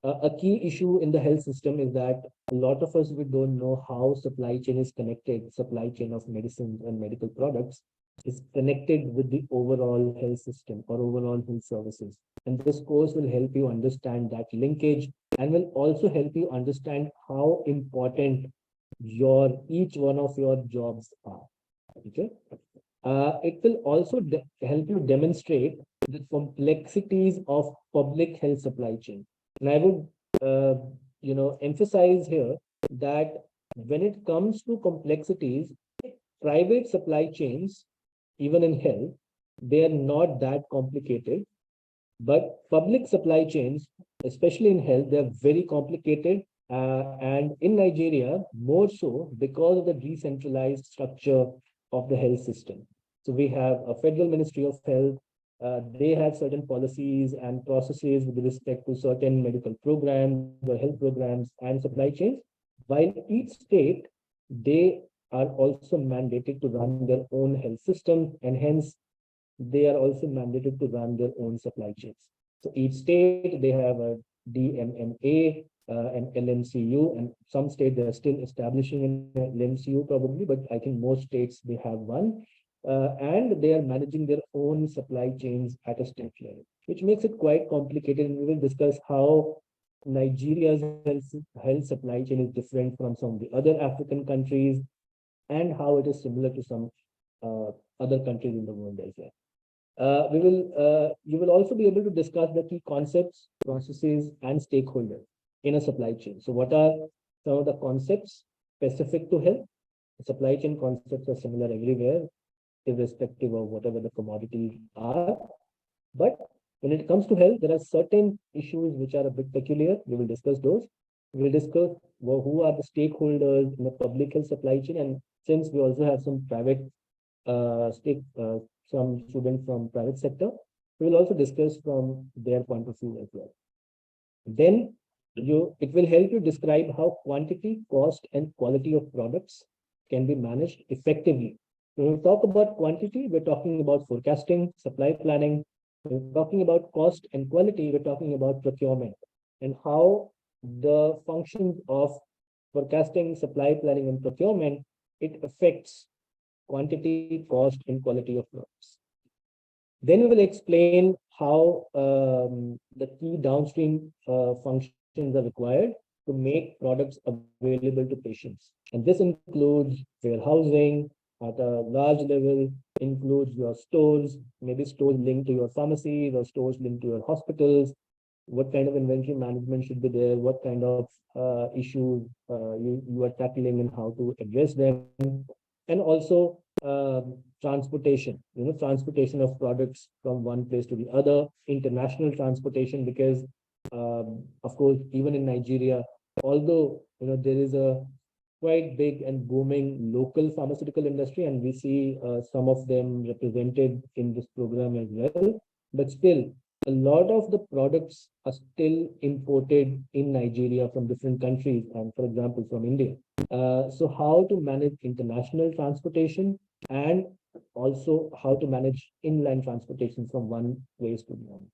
[SPEAKER 1] a key issue in the health system is that a lot of us, we don't know how supply chain is connected. Supply chain of medicines and medical products is connected with the overall health system or overall health services. And this course will help you understand that linkage and will also help you understand how important each one of your jobs are. Okay. It will also help you demonstrate the complexities of public health supply chain. And I would, emphasize here that when it comes to complexities, private supply chains, even in health, they are not that complicated. But public supply chains, especially in health, they're very complicated. And in Nigeria, more so because of the decentralized structure of the health system. So we have a Federal Ministry of Health. They have certain policies and processes with respect to certain medical programs or health programs and supply chains. While each state, they are also mandated to run their own health system, and hence they are also mandated to run their own supply chains. So each state, they have a DMMA, an LMCU, and some states they are still establishing an LMCU probably, but I think most states they have one. And they are managing their own supply chains at a state level, which makes it quite complicated. And we will discuss how Nigeria's health supply chain is different from some of the other African countries and how it is similar to some other countries in the world as well. You will also be able to discuss the key concepts, processes, and stakeholders in a supply chain. So what are some of the concepts specific to health? The supply chain concepts are similar everywhere, irrespective of whatever the commodities are. But when it comes to health, there are certain issues which are a bit peculiar. We will discuss those. We will discuss who are the stakeholders in the public health supply chain. And since we also have some private some students from private sector, we will also discuss from their point of view as well. Then it will help you describe how quantity, cost, and quality of products can be managed effectively. When we talk about quantity, we're talking about forecasting, supply planning. When we're talking about cost and quality, we're talking about procurement and how the functions of forecasting, supply planning, and procurement, it affects quantity, cost, and quality of products. Then we will explain how the key downstream functions are required to make products available to patients. And this includes warehousing at a large level, includes your stores, maybe stores linked to your pharmacies or stores linked to your hospitals. What kind of inventory management should be there? What kind of issues you are tackling and how to address them? And also transportation, transportation of products from one place to the other, international transportation, because of course, even in Nigeria, although there is a quite big and booming local pharmaceutical industry, and we see some of them represented in this program as well, but still a lot of the products are still imported in Nigeria from different countries, and for example from India. So how to manage international transportation and also how to manage inland transportation from one place to the other.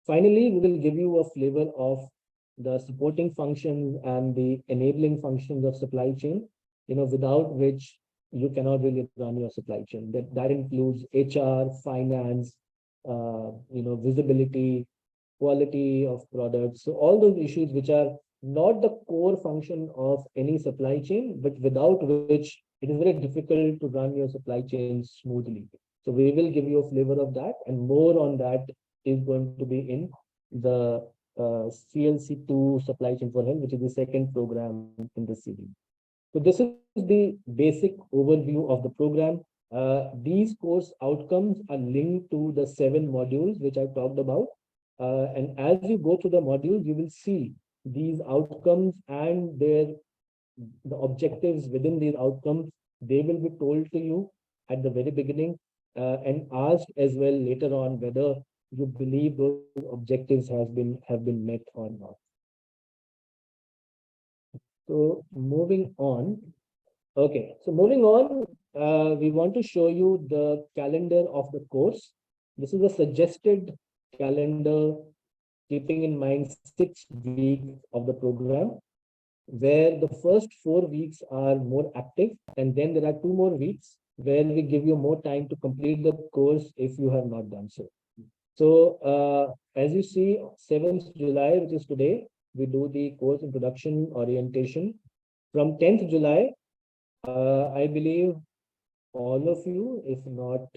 [SPEAKER 1] Finally, we will give you a flavor of the supporting functions and the enabling functions of supply chain, without which you cannot really run your supply chain. That includes HR, finance, visibility, quality of products. So all those issues which are not the core function of any supply chain, but without which it is very difficult to run your supply chain smoothly. So we will give you a flavor of that, and more on that is going to be in the CLC2 Supply Chain for Health, which is the second program in the series. So this is the basic overview of the program. These course outcomes are linked to the 7 modules which I talked about. And as you go through the modules, you will see these outcomes and the objectives within these outcomes. They will be told to you at the very beginning and asked as well later on whether you believe those objectives have been met or not. So moving on. Okay, so moving on, we want to show you the calendar of the course. This is a suggested calendar keeping in mind 6 weeks of the program, where the first 4 weeks are more active, and then there are 2 more weeks where we give you more time to complete the course if you have not done so. So as you see, 7th July, which is today, we do the course introduction orientation. From 10th July, I believe all of you, if not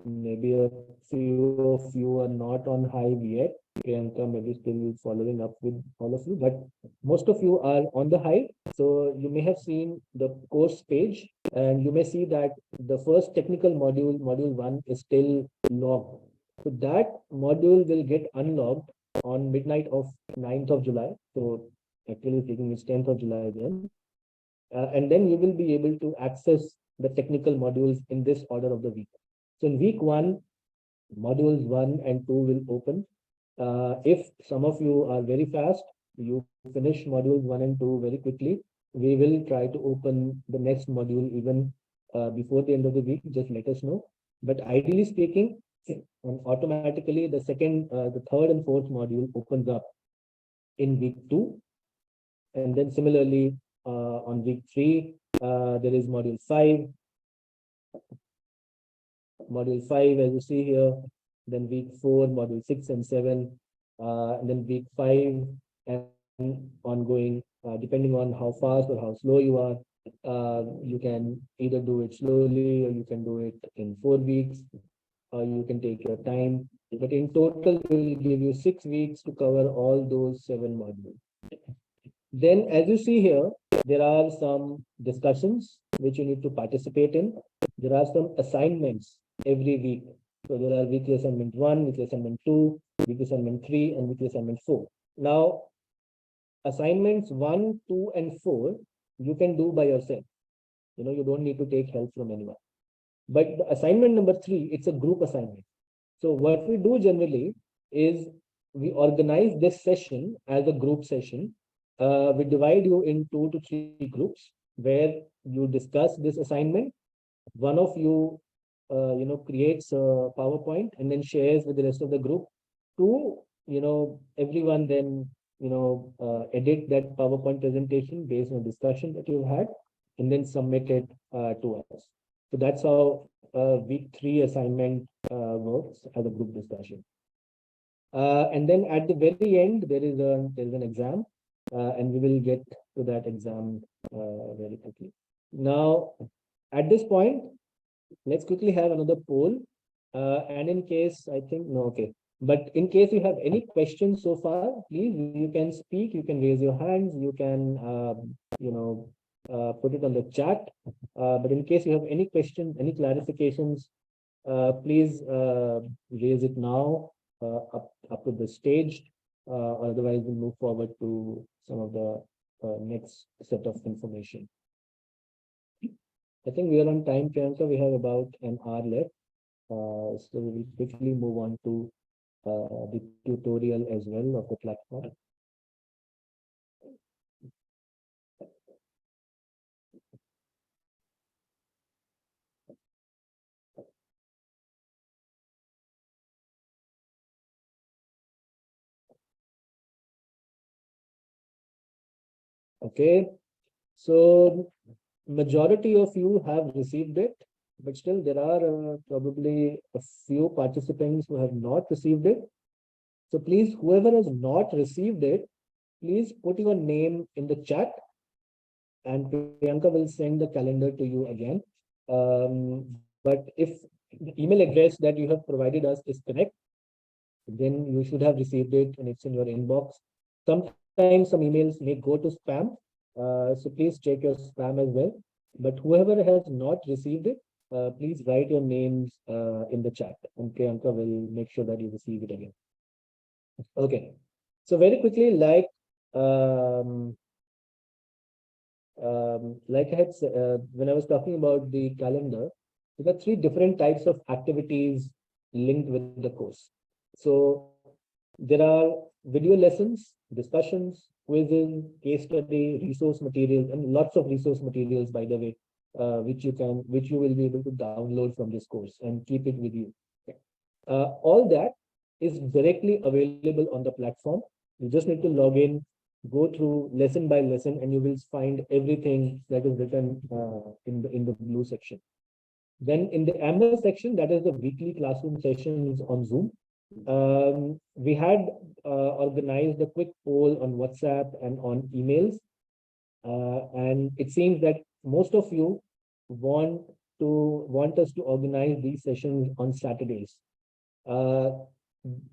[SPEAKER 1] maybe a few of you are not on Hive yet. Priyanka maybe still following up with all of you, but most of you are on the Hive. So you may have seen the course page, and you may see that the first technical module, module 1, is still logged. So that module will get unlocked on midnight of 9th of July. So actually speaking, it's 10th of July again. And then you will be able to access the technical modules in this order of the week. So in week 1, modules 1 and 2 will open. If some of you are very fast, you finish modules 1 and 2 very quickly, we will try to open the next module even before the end of the week. Just let us know. But ideally speaking, automatically the second, the third and fourth module opens up in week 2. And then similarly, on week 3, there is module 5. Module 5, as you see here, then week 4, module 6 and 7, and then week 5 and ongoing, depending on how fast or how slow you are. You can either do it slowly, or you can do it in 4 weeks, or you can take your time. But in total, we'll give you 6 weeks to cover all those 7 modules. Then, as you see here, there are some discussions which you need to participate in. There are some assignments every week. So there are weekly assignment 1, weekly assignment 2, weekly assignment 3, and weekly assignment 4. Now, assignments 1, 2, and 4, you can do by yourself. You don't need to take help from anyone. But the assignment number 3, it's a group assignment. So what we do generally is we organize this session as a group session. We divide you in 2 to 3 groups where you discuss this assignment. One of you, creates a PowerPoint and then shares with the rest of the group to, everyone then, edit that PowerPoint presentation based on discussion that you've had and then submit it to us. So that's how week 3 assignment works as a group discussion. And then at the very end, there is an exam. And we will get to that exam very quickly. Now, at this point, let's quickly have another poll. And in case, I think, no, okay. But in case you have any questions so far, please, you can speak, you can raise your hands, you can, put it on the chat. But in case you have any questions, any clarifications, please raise it now up to the stage. Or otherwise we'll move forward to some of the next set of information. I think we are on time, Priyanka. We have about an hour left. So we will quickly move on to the tutorial as well of the platform. Okay, so majority of you have received it, but still there are probably a few participants who have not received it. So please, whoever has not received it, please put your name in the chat and Priyanka will send the calendar to you again. But if the email address that you have provided us is correct, then you should have received it and it's in your inbox. Sometimes some emails may go to spam. So please check your spam as well. But whoever has not received it, please write your names in the chat and Priyanka will make sure that you receive it again. Okay. So very quickly, like I had said, when I was talking about the calendar, there are 3 different types of activities linked with the course. So there are video lessons, discussions, quizzes, case study, resource materials, and lots of resource materials, by the way, which you will be able to download from this course and keep it with you. All that is directly available on the platform. You just need to log in, go through lesson by lesson, and you will find everything that is written in the blue section. Then in the amber section, that is the weekly classroom sessions on Zoom. We had organized a quick poll on WhatsApp and on emails. And it seems that most of you want us to organize these sessions on Saturdays.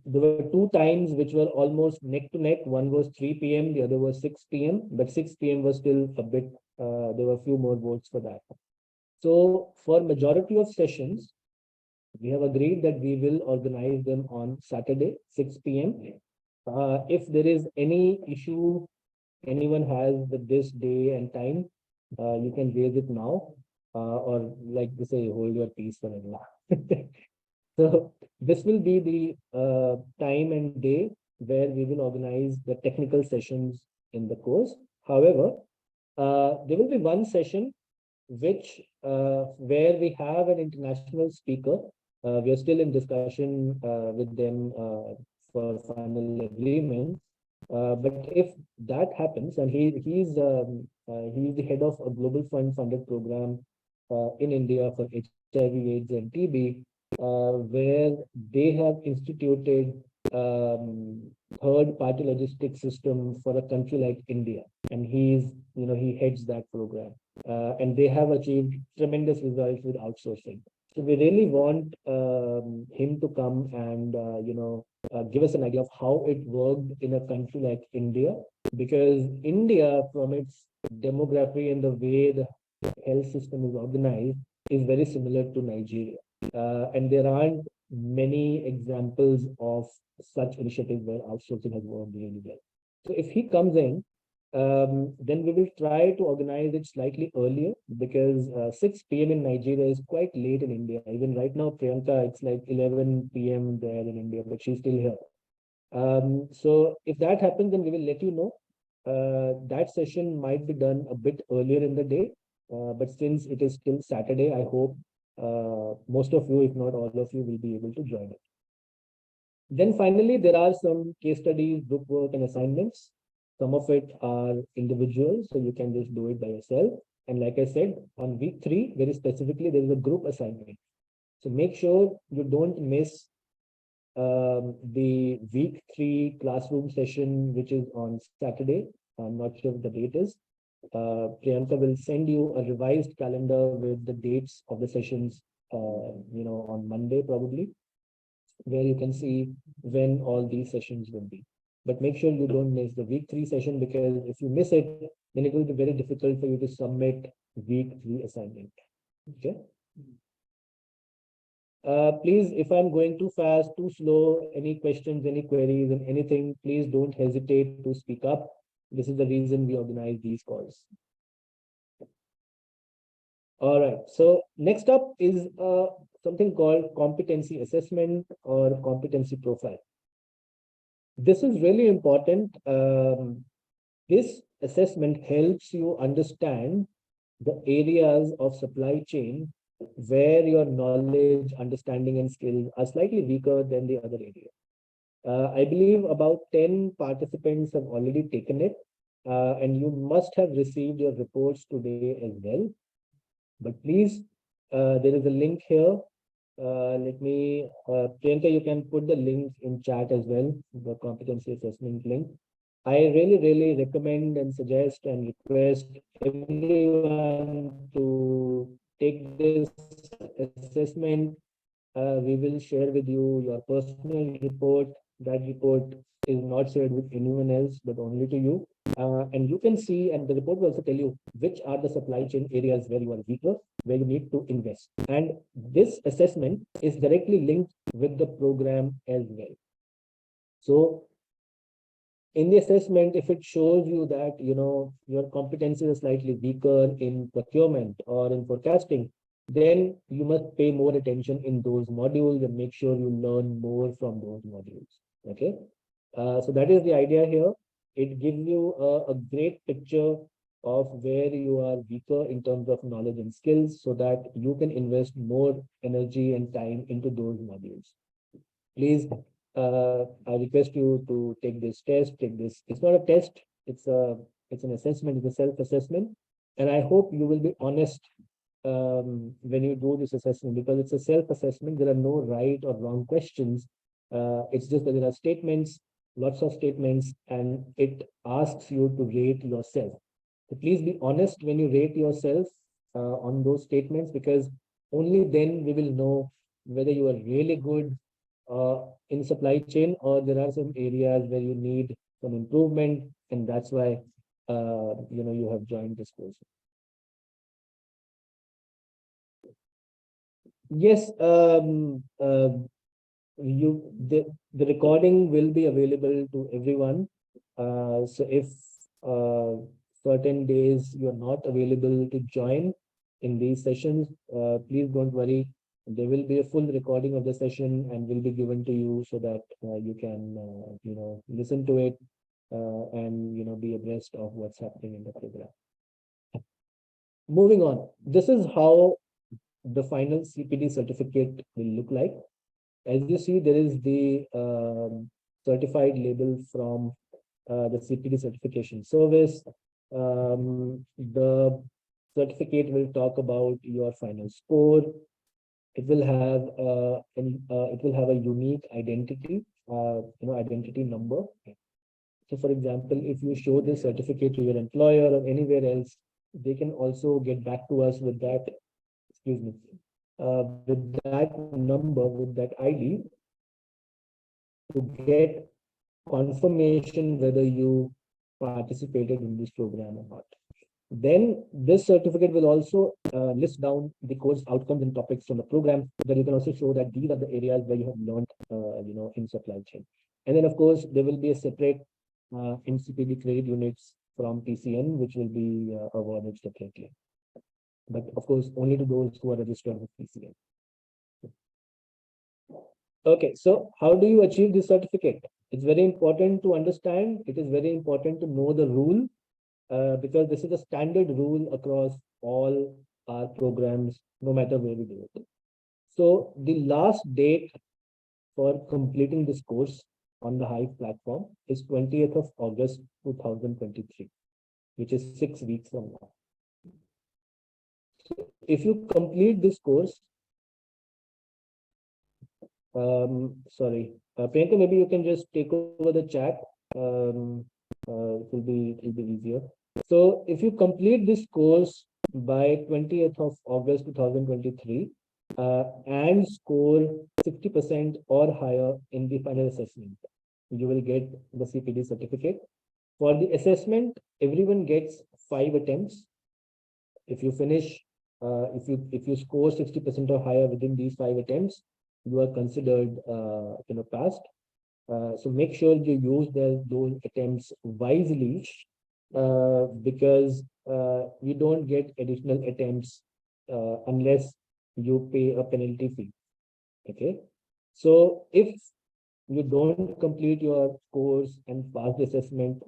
[SPEAKER 1] There were two times which were almost neck to neck. One was 3 p.m., the other was 6 p.m., but 6 p.m. was still a bit, there were a few more votes for that. So for majority of sessions, we have agreed that we will organize them on Saturday, 6 p.m. If there is any issue anyone has with this day and time, you can raise it now, or like they say, hold your peace forever. So this will be the time and day where we will organize the technical sessions in the course. However, there will be one session which where we have an international speaker. We are still in discussion with them for final agreement. But if that happens, and he's the head of a global fund funded program in India for HIV/AIDS and TB, where they have instituted third-party logistics system for a country like India, and he heads that program, and they have achieved tremendous results with outsourcing. So we really want him to come and give us an idea of how it worked in a country like India, because India, from its demography and the way the health system is organized, is very similar to Nigeria. And there aren't many examples of such initiatives where outsourcing has worked really well. So if he comes in, then we will try to organize it slightly earlier, because 6 p.m. in Nigeria is quite late in India. Even right now, Priyanka, it's like 11 p.m. there in India, but she's still here. So if that happens, then we will let you know. That session might be done a bit earlier in the day, but since it is still Saturday, I hope most of you, if not all of you, will be able to join it. Then finally, there are some case studies, group work, and assignments. Some of it are individual, so you can just do it by yourself. And like I said, on week 3, very specifically, there is a group assignment. So make sure you don't miss the week 3 classroom session, which is on Saturday. I'm not sure what the date is. Priyanka will send you a revised calendar with the dates of the sessions, on Monday probably, where you can see when all these sessions will be. But make sure you don't miss the week 3 session, because if you miss it, then it will be very difficult for you to submit week 3 assignment. Okay. Please, if I'm going too fast, too slow, any questions, any queries, and anything, please don't hesitate to speak up. This is the reason we organize these calls. All right. So next up is something called competency assessment or competency profile. This is really important. This assessment helps you understand the areas of supply chain where your knowledge, understanding, and skills are slightly weaker than the other area. I believe about 10 participants have already taken it, and you must have received your reports today as well. But please, there is a link here. Priyanka, you can put the link in chat as well, the competency assessment link. I really recommend and suggest and request everyone to take this assessment. We will share with you your personal report. That report is not shared with anyone else, but only to you. And you can see, and the report will also tell you which are the supply chain areas where you are weaker, where you need to invest. And this assessment is directly linked with the program as well. So in the assessment, if it shows you that your competencies are slightly weaker in procurement or in forecasting, then you must pay more attention in those modules and make sure you learn more from those modules. Okay, so that is the idea here. It gives you a great picture of where you are weaker in terms of knowledge and skills, so that you can invest more energy and time into those modules. Please I request you to take this test, it's not a test, it's an assessment, it's a self-assessment. And I hope you will be honest when you do this assessment, because it's a self-assessment. There are no right or wrong questions. It's just that there are statements, lots of statements, and it asks you to rate yourself. So please be honest when you rate yourself on those statements, because only then we will know whether you are really good in supply chain, or there are some areas where you need some improvement, and that's why you have joined this course. Yes, the recording will be available to everyone. So if certain days you're not available to join in these sessions, please don't worry. There will be a full recording of the session and will be given to you, so that you can listen to it and be abreast of what's happening in the program. Moving on, this is how the final CPD certificate will look like. As you see, there is the certified label from the CPD certification service. The certificate will talk about your final score. It will have a unique identity, identity number. So, for example, if you show this certificate to your employer or anywhere else, they can also get back to us with that. Excuse me. With that number, with that ID, to get confirmation whether you participated in this program or not. Then this certificate will also list down the course outcomes and topics from the program, so that you can also show that these are the areas where you have learned, in supply chain. And then, of course, there will be a separate NCPD credit units from TCN, which will be awarded separately. But of course, only to those who are registered with TCN. Okay, so how do you achieve this certificate? It's very important to understand. It is very important to know the rule, because this is a standard rule across all our programs, no matter where we do it. So the last date for completing this course on the Hive platform is 20th of August 2023, which is 6 weeks from now. So if you complete this course, sorry, Priyanka, maybe you can just take over the chat. It will be easier. So if you complete this course by 20th of August 2023 and score 60% or higher in the final assessment, you will get the CPD certificate. For the assessment, everyone gets 5 attempts. If you finish, if you score 60% or higher within these 5 attempts, you are considered passed. So make sure you use those attempts wisely, because you don't get additional attempts unless you pay a penalty fee. Okay, so if you don't complete your course and pass the assessment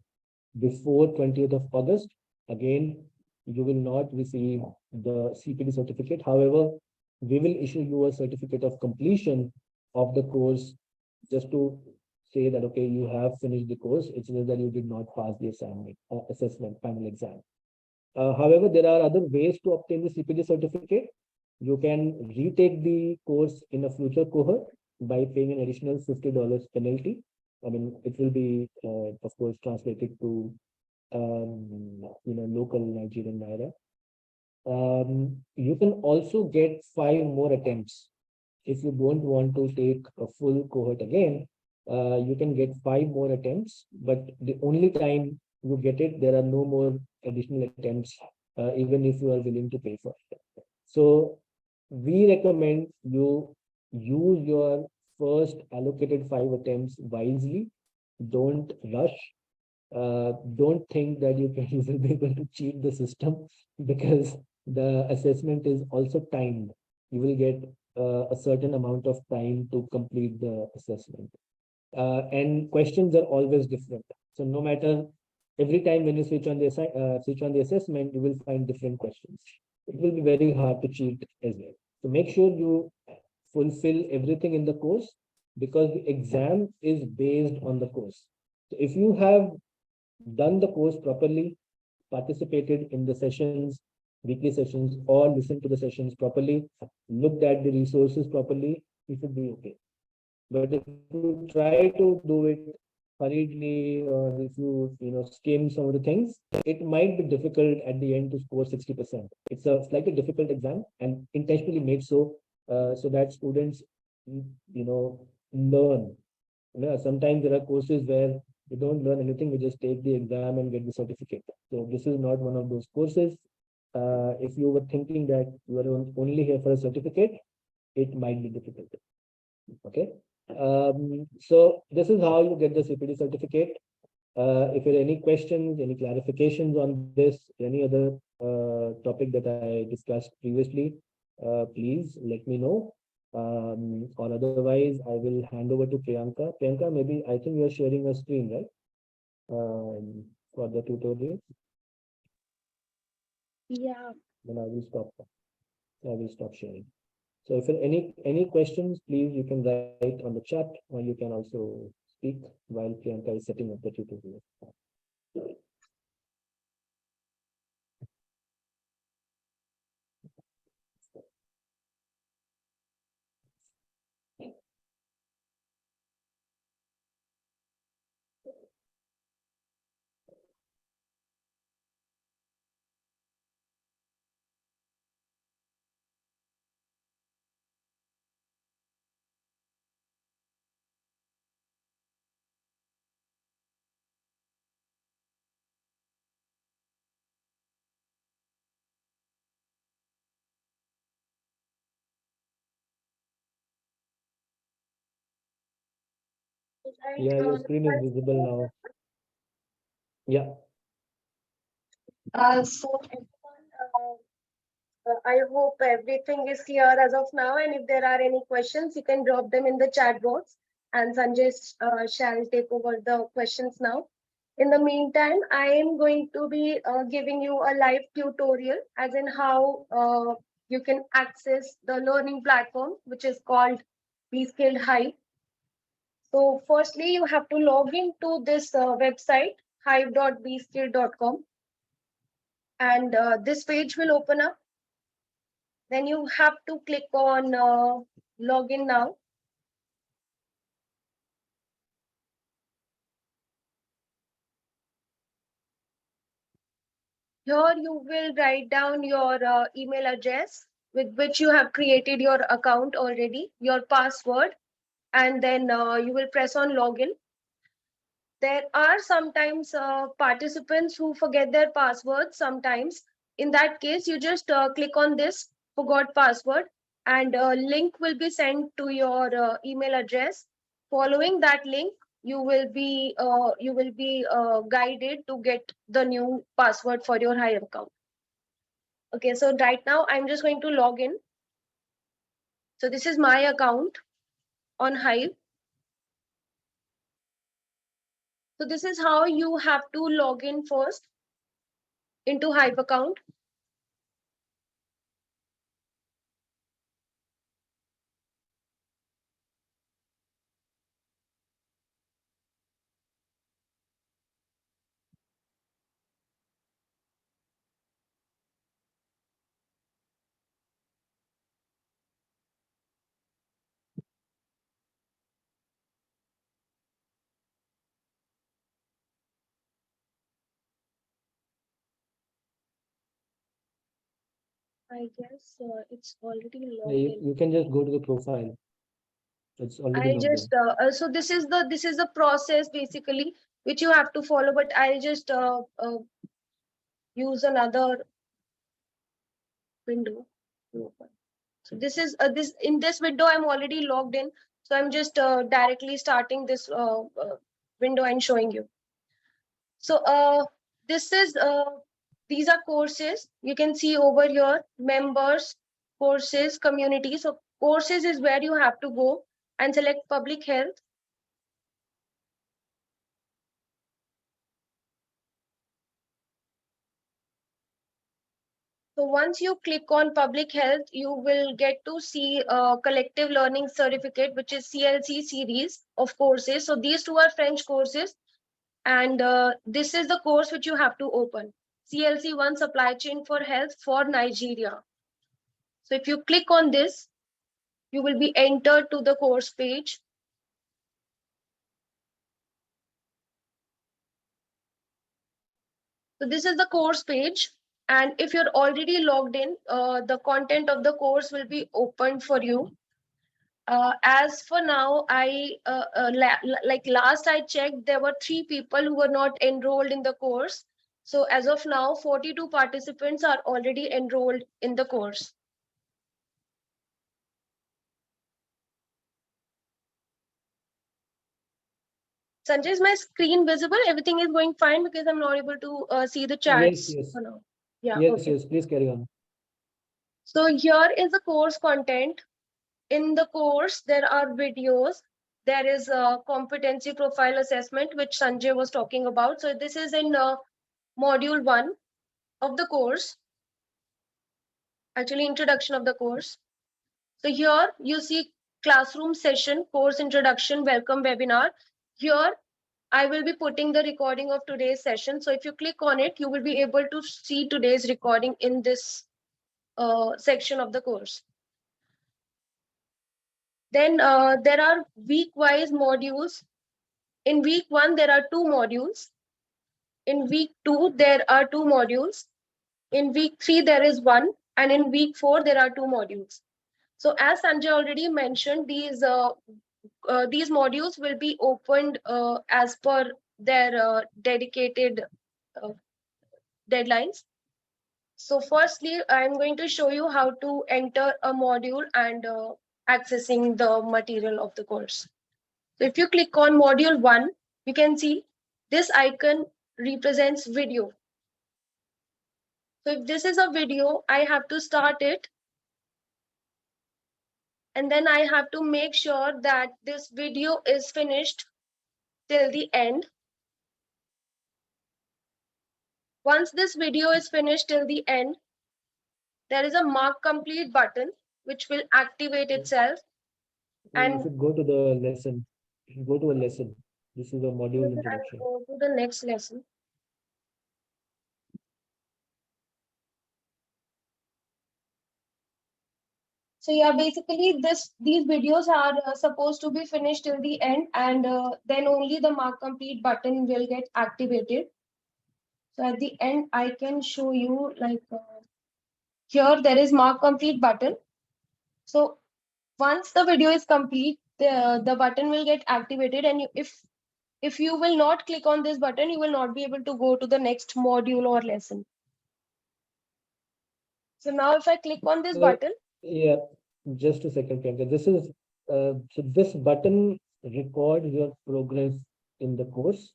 [SPEAKER 1] before 20th of August, again, you will not receive the CPD certificate. However, we will issue you a certificate of completion of the course, just to say that, okay, you have finished the course. It's just that you did not pass the assignment, assessment, final exam. However, there are other ways to obtain the CPD certificate. You can retake the course in a future cohort by paying an additional $50 penalty. I mean, it will be, of course, translated to local Nigerian naira. You can also get 5 more attempts. If you don't want to take a full cohort again, you can get 5 more attempts, but the only time you get it, there are no more additional attempts, even if you are willing to pay for it. So we recommend you use your first allocated 5 attempts wisely. Don't rush. Don't think that you will be able to cheat the system, because the assessment is also timed. You will get a certain amount of time to complete the assessment. And questions are always different. So no matter, every time when you switch on the assessment, you will find different questions. It will be very hard to cheat as well. So make sure you fulfill everything in the course because the exam is based on the course. So if you have done the course properly, participated in the sessions, weekly sessions, or listened to the sessions properly, looked at the resources properly, you should be okay. But if you try to do it hurriedly, or if you skim some of the things, it might be difficult at the end to score 60%. It's a slightly difficult exam and intentionally made so that students learn. Sometimes there are courses where you don't learn anything, you just take the exam and get the certificate. So this is not one of those courses. If you were thinking that you are only here for a certificate, it might be difficult. Okay. So this is how you get the CPD certificate. If there are any questions, any clarifications on this, any other topic that I discussed previously, please let me know. Or otherwise, I will hand over to Priyanka. Priyanka, maybe I think you are sharing a screen, right? For the tutorial.
[SPEAKER 2] Yeah.
[SPEAKER 1] Then I will stop. I will stop sharing. So if there are any questions, please you can write on the chat, or you can also speak while Priyanka is setting up the tutorial. Yeah, your screen is visible now. Yeah.
[SPEAKER 2] So I hope everything is clear as of now. And if there are any questions, you can drop them in the chat box, and Sanjay shall take over the questions now. In the meantime, I am going to be giving you a live tutorial as in how you can access the learning platform, which is called BeSkilled Hive. So firstly, you have to log into this website, hive.bskilled.com. And this page will open up. Then you have to click on login now. Here you will write down your email address with which you have created your account already, your password, and then you will press on login. There are sometimes participants who forget their password sometimes. In that case, you just click on this forgot password, and a link will be sent to your email address. Following that link, you will be guided to get the new password for your Hive account. Okay, so right now I'm just going to log in. So this is my account on Hive. So this is how you have to log in first into Hive account. I guess it's already logged in.
[SPEAKER 1] You can just go to the profile. It's already
[SPEAKER 2] I
[SPEAKER 1] logged
[SPEAKER 2] just so this is the process basically which you have to follow, but I just use another window to open. So this is in this window I'm already logged in, so I'm just directly starting this window and showing you. So this is these are courses. You can see over here members, courses, community. So courses is where you have to go and select public health. So once you click on public health, you will get to see a collective learning certificate, which is CLC series of courses. So these two are French courses. And this is the course which you have to open. CLC1 Supply Chain for Health for Nigeria. So if you click on this, you will be entered to the course page. So this is the course page. And if you're already logged in, the content of the course will be opened for you. As for now, like last I checked, there were 3 people who were not enrolled in the course. So as of now, 42 participants are already enrolled in the course. Sanjay, is my screen visible? Everything is going fine because I'm not able to see the chats
[SPEAKER 1] Yes.
[SPEAKER 2] for now. Yeah,
[SPEAKER 1] Yes,
[SPEAKER 2] okay.
[SPEAKER 1] yes, please carry on.
[SPEAKER 2] So here is the course content. In the course, there are videos. There is a competency profile assessment, which Sanjay was talking about. So this is in module 1 of the course, actually introduction of the course. So here you see classroom session, course introduction, welcome webinar. Here I will be putting the recording of today's session. So if you click on it, you will be able to see today's recording in this section of the course. Then there are week-wise modules. In week 1, there are 2 modules. In week 2, there are 2 modules. In week 3, there is 1. And in week 4, there are 2 modules. So as Sanjay already mentioned, these modules will be opened as per their dedicated deadlines. So firstly, I'm going to show you how to enter a module and accessing the material of the course. So if you click on module 1, you can see this icon represents video. So if this is a video, I have to start it. And then I have to make sure that this video is finished till the end. Once this video is finished till the end, there is a mark complete button which will activate itself.
[SPEAKER 1] And you should go to the lesson. You should go to a lesson. This is a module introduction.
[SPEAKER 2] I'll go to the next lesson. So yeah, basically these videos are supposed to be finished till the end, and then only the mark complete button will get activated. So at the end, I can show you like here there is mark complete button. So once the video is complete, the button will get activated, and if you will not click on this button, you will not be able to go to the next module or lesson. So now if I click on this button.
[SPEAKER 1] Yeah, just a second, Priyanka. This is so this button records your progress in the course.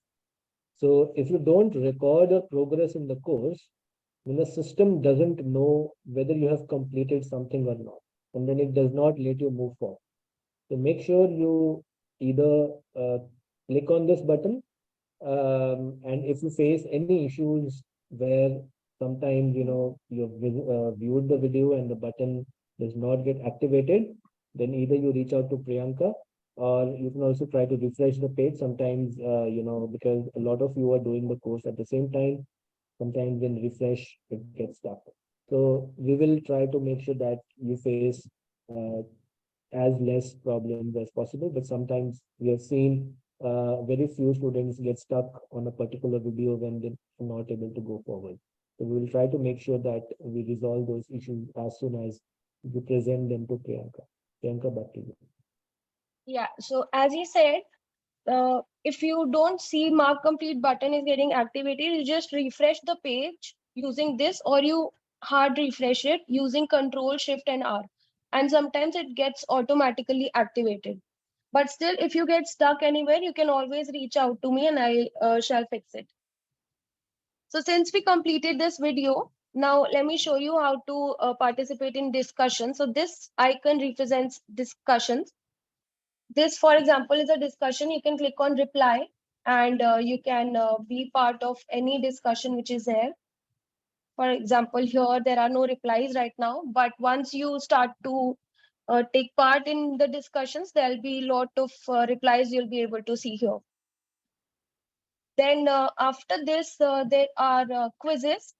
[SPEAKER 1] So if you don't record your progress in the course, then the system doesn't know whether you have completed something or not, and then it does not let you move forward. So make sure you either click on this button, and if you face any issues where sometimes you've viewed the video and the button does not get activated, then either you reach out to Priyanka, or you can also try to refresh the page. Sometimes because a lot of you are doing the course at the same time, sometimes when refresh it gets stuck. So we will try to make sure that you face as less problems as possible, but sometimes we have seen very few students get stuck on a particular video when they're not able to go forward. So we will try to make sure that we resolve those issues as soon as we present them to Priyanka. Priyanka, back to you.
[SPEAKER 2] Yeah, so as he said, if you don't see mark complete button is getting activated, you just refresh the page using this, or you hard refresh it using Control Shift and R. And sometimes it gets automatically activated. But still, if you get stuck anywhere, you can always reach out to me and I shall fix it. So since we completed this video, now let me show you how to participate in discussion. So this icon represents discussions. This, for example, is a discussion. You can click on reply and you can be part of any discussion which is there. For example, here there are no replies right now, but once you start to take part in the discussions, there'll be a lot of replies you'll be able to see here. Then after this, there are quizzes.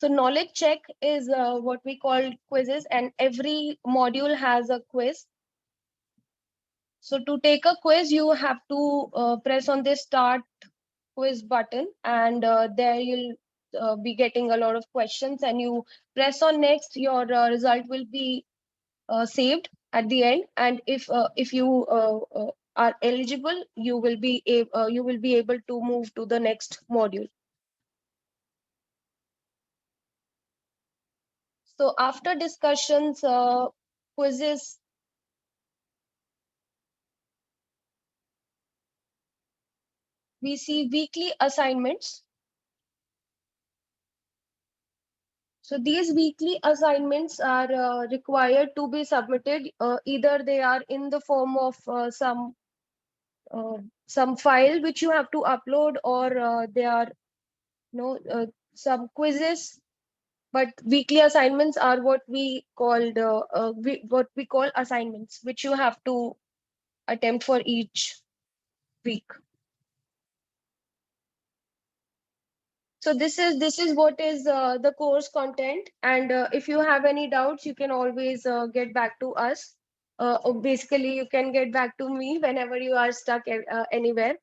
[SPEAKER 2] So knowledge check is what we call quizzes, and every module has a quiz. So to take a quiz, you have to press on this start quiz button, and there you'll be getting a lot of questions, and you press on next, your result will be saved at the end. And if you are eligible, you will be able to move to the next module. So after discussions, quizzes, we see weekly assignments. So these weekly assignments are required to be submitted. Either they are in the form of some file which you have to upload, or they are some quizzes. But weekly assignments are what we called what we call assignments, which you have to attempt for each week. So this is what is the course content, and if you have any doubts, you can always get back to us. Or basically, you can get back to me whenever you are stuck anywhere.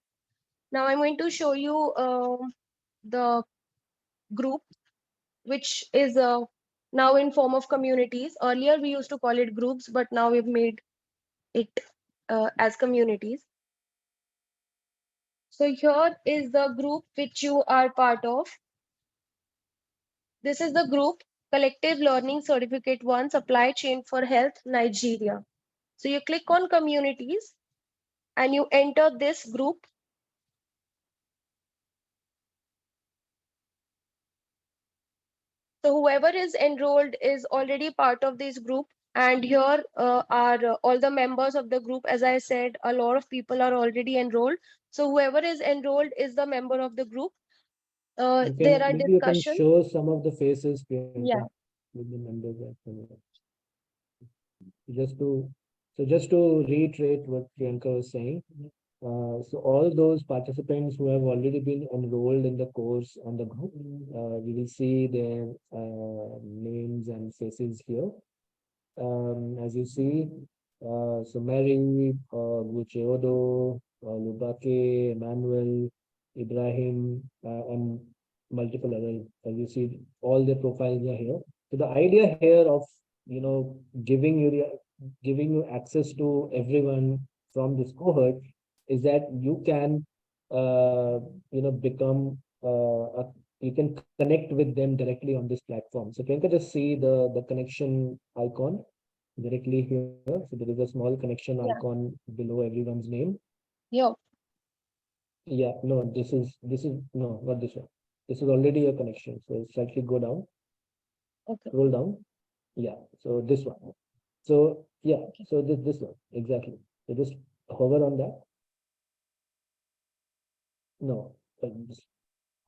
[SPEAKER 2] Now I'm going to show you the group, which is now in form of communities. Earlier we used to call it groups, but now we've made it as communities. So here is the group which you are part of. This is the group Collective Learning Certificate 1 Supply Chain for Health, Nigeria. So you click on communities and you enter this group. So whoever is enrolled is already part of this group. And here are all the members of the group. As I said, a lot of people are already enrolled. So whoever is enrolled is the member of the group. There are
[SPEAKER 1] Maybe you can
[SPEAKER 2] discussions.
[SPEAKER 1] show some of the faces, Priyanka,
[SPEAKER 2] Yeah.
[SPEAKER 1] with the members. Just to reiterate what Priyanka was saying, so all those participants who have already been enrolled in the course on the group, we will see their names and faces here. As you see, so Mary, Gucheodo, Lubake, Emmanuel, Ibrahim, and multiple others. As you see, all their profiles are here. So the idea here of giving you access to everyone from this cohort is that you can become you can connect with them directly on this platform. So you can just see the connection icon directly here. So there is a small connection icon below everyone's name.
[SPEAKER 2] Yeah.
[SPEAKER 1] Yeah, no, this is no, not this one. This is already a connection. So slightly go down.
[SPEAKER 2] Okay.
[SPEAKER 1] Scroll down. Yeah, so this one. So yeah, so this one exactly. So just hover on that. No, just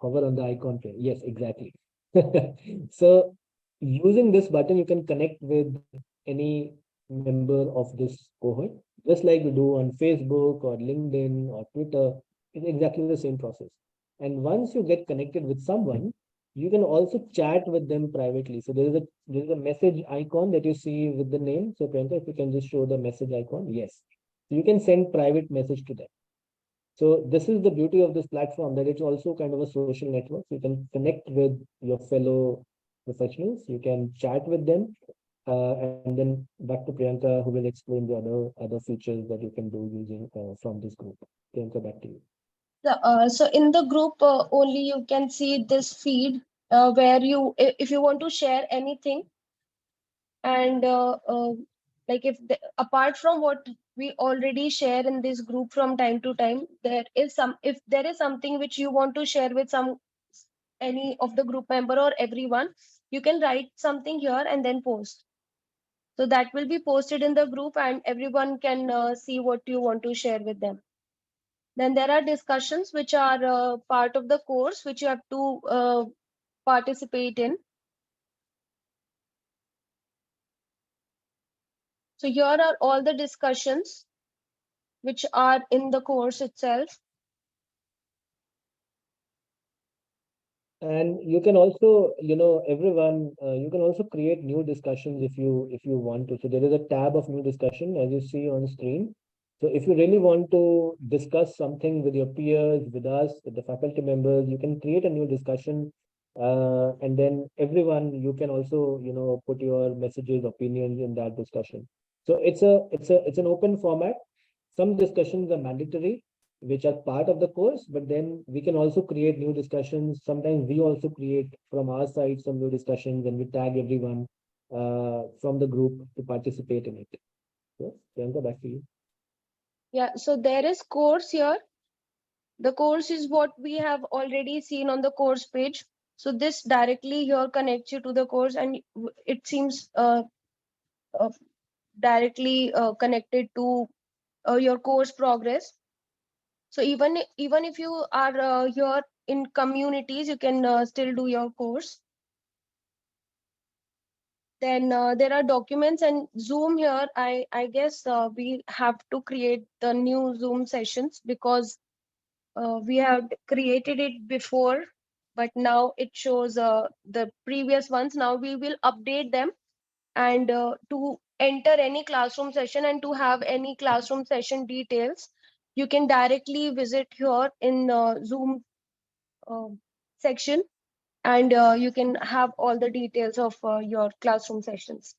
[SPEAKER 1] hover on the icon here. Yes, exactly. So using this button, you can connect with any member of this cohort, just like you do on Facebook or LinkedIn or Twitter. It's exactly the same process. And once you get connected with someone, you can also chat with them privately. So there is a message icon that you see with the name. So Priyanka, if you can just show the message icon, yes. So you can send private message to them. So this is the beauty of this platform, that it's also kind of a social network. You can connect with your fellow professionals. You can chat with them, and then back to Priyanka, who will explain the other features that you can do using from this group. Priyanka, back to you.
[SPEAKER 2] So in the group, only you can see this feed where if you want to share anything, and like apart from what we already share in this group from time to time, if there is something which you want to share with any of the group member or everyone, you can write something here and then post. So that will be posted in the group and everyone can see what you want to share with them. Then there are discussions which are part of the course, which you have to participate in. So here are all the discussions which are in the course itself.
[SPEAKER 1] And you can also, everyone, you can also create new discussions if you want to. So there is a tab of new discussion as you see on screen. So if you really want to discuss something with your peers, with us, with the faculty members, you can create a new discussion. And then everyone, you can also, put your messages, opinions in that discussion. So it's an open format. Some discussions are mandatory, which are part of the course, but then we can also create new discussions. Sometimes we also create from our side some new discussions and we tag everyone from the group to participate in it. So, Priyanka, back to you.
[SPEAKER 2] Yeah, so there is course here. The course is what we have already seen on the course page. So this directly here connects you to the course, and it seems directly connected to your course progress. So even if you are here in communities, you can still do your course. Then there are documents and Zoom here. I guess we have to create the new Zoom sessions because we have created it before, but now it shows the previous ones. Now we will update them, and to enter any classroom session and to have any classroom session details, you can directly visit here in Zoom section, and you can have all the details of your classroom sessions.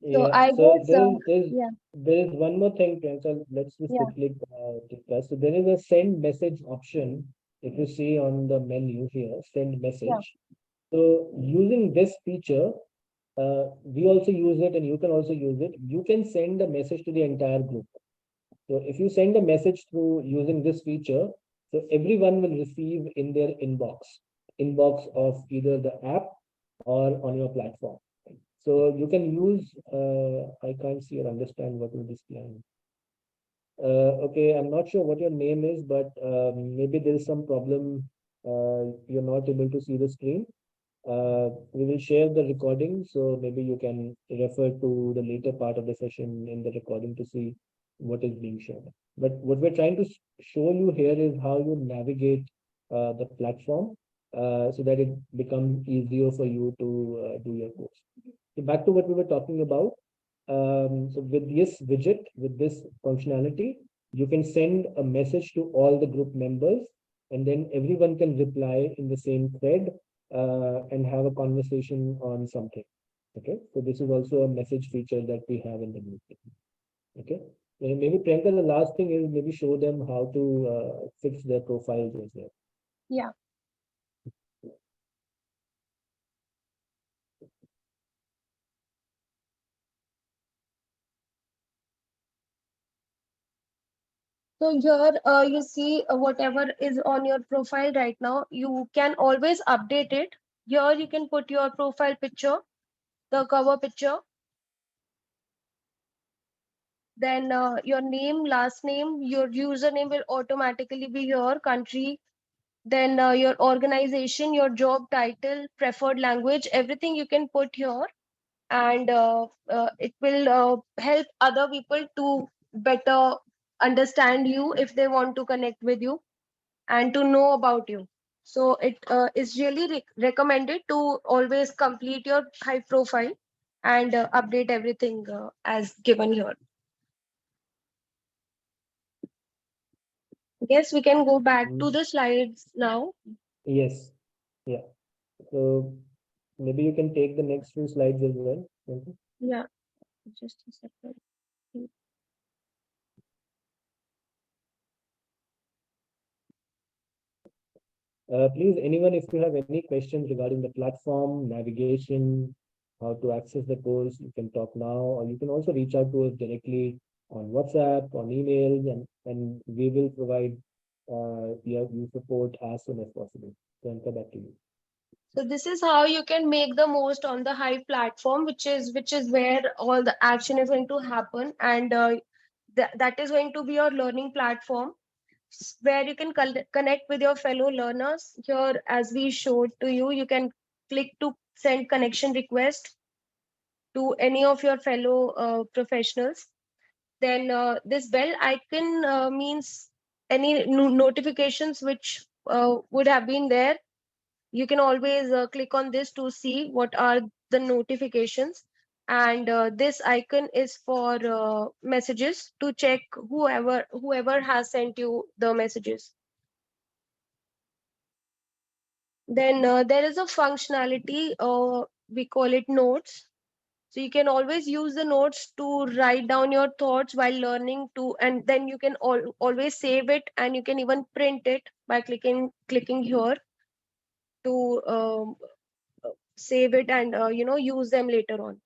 [SPEAKER 2] So
[SPEAKER 1] Yeah,
[SPEAKER 2] I
[SPEAKER 1] so
[SPEAKER 2] guess,
[SPEAKER 1] there is one more thing, Priyanka. Let's just
[SPEAKER 2] yeah,
[SPEAKER 1] quickly discuss. So there is a send message option. If you see on the menu here, send message. So using this feature, we also use it and you can also use it. You can send a message to the entire group. So if you send a message through using this feature, so everyone will receive in their inbox of either the app or on your platform. So you can use, I can't see or understand what you're displaying. Okay, I'm not sure what your name is, but maybe there is some problem. You're not able to see the screen. We will share the recording, so maybe you can refer to the later part of the session in the recording to see what is being shared. But what we're trying to show you here is how you navigate the platform so that it becomes easier for you to do your course. So back to what we were talking about. So with this widget, with this functionality, you can send a message to all the group members, and then everyone can reply in the same thread and have a conversation on something. Okay, so this is also a message feature that we have in the group. Okay, and maybe Priyanka, the last thing is maybe show them how to fix their profiles as well.
[SPEAKER 2] yeah. So here you see whatever is on your profile right now, you can always update it. Here you can put your profile picture, the cover picture, then your name, last name, your username will automatically be your country, then your organization, your job title, preferred language, everything you can put here, and it will help other people to better understand you if they want to connect with you and to know about you. So it is really recommended to always complete your high profile and update everything as given here. Yes, we can go back to the slides now.
[SPEAKER 1] Yes, yeah. So maybe you can take the next few slides as well.
[SPEAKER 2] Yeah, just a second.
[SPEAKER 1] Please, anyone, if you have any questions regarding the platform, navigation, how to access the course, you can talk now, or you can also reach out to us directly on WhatsApp, on emails, and we will provide you support as soon as possible. Priyanka, back to you.
[SPEAKER 2] So this is how you can make the most on the Hive platform, which is where all the action is going to happen, and that is going to be your learning platform. where you can connect with your fellow learners. Here, as we showed to you, you can click to send connection request to any of your fellow professionals. Then this bell icon means any notifications which would have been there. You can always click on this to see what are the notifications. And this icon is for messages, to check whoever has sent you the messages. Then there is a functionality, we call it notes. So you can always use the notes to write down your thoughts while learning to, and then you can always save it, and you can even print it by clicking here to save it and use them later on.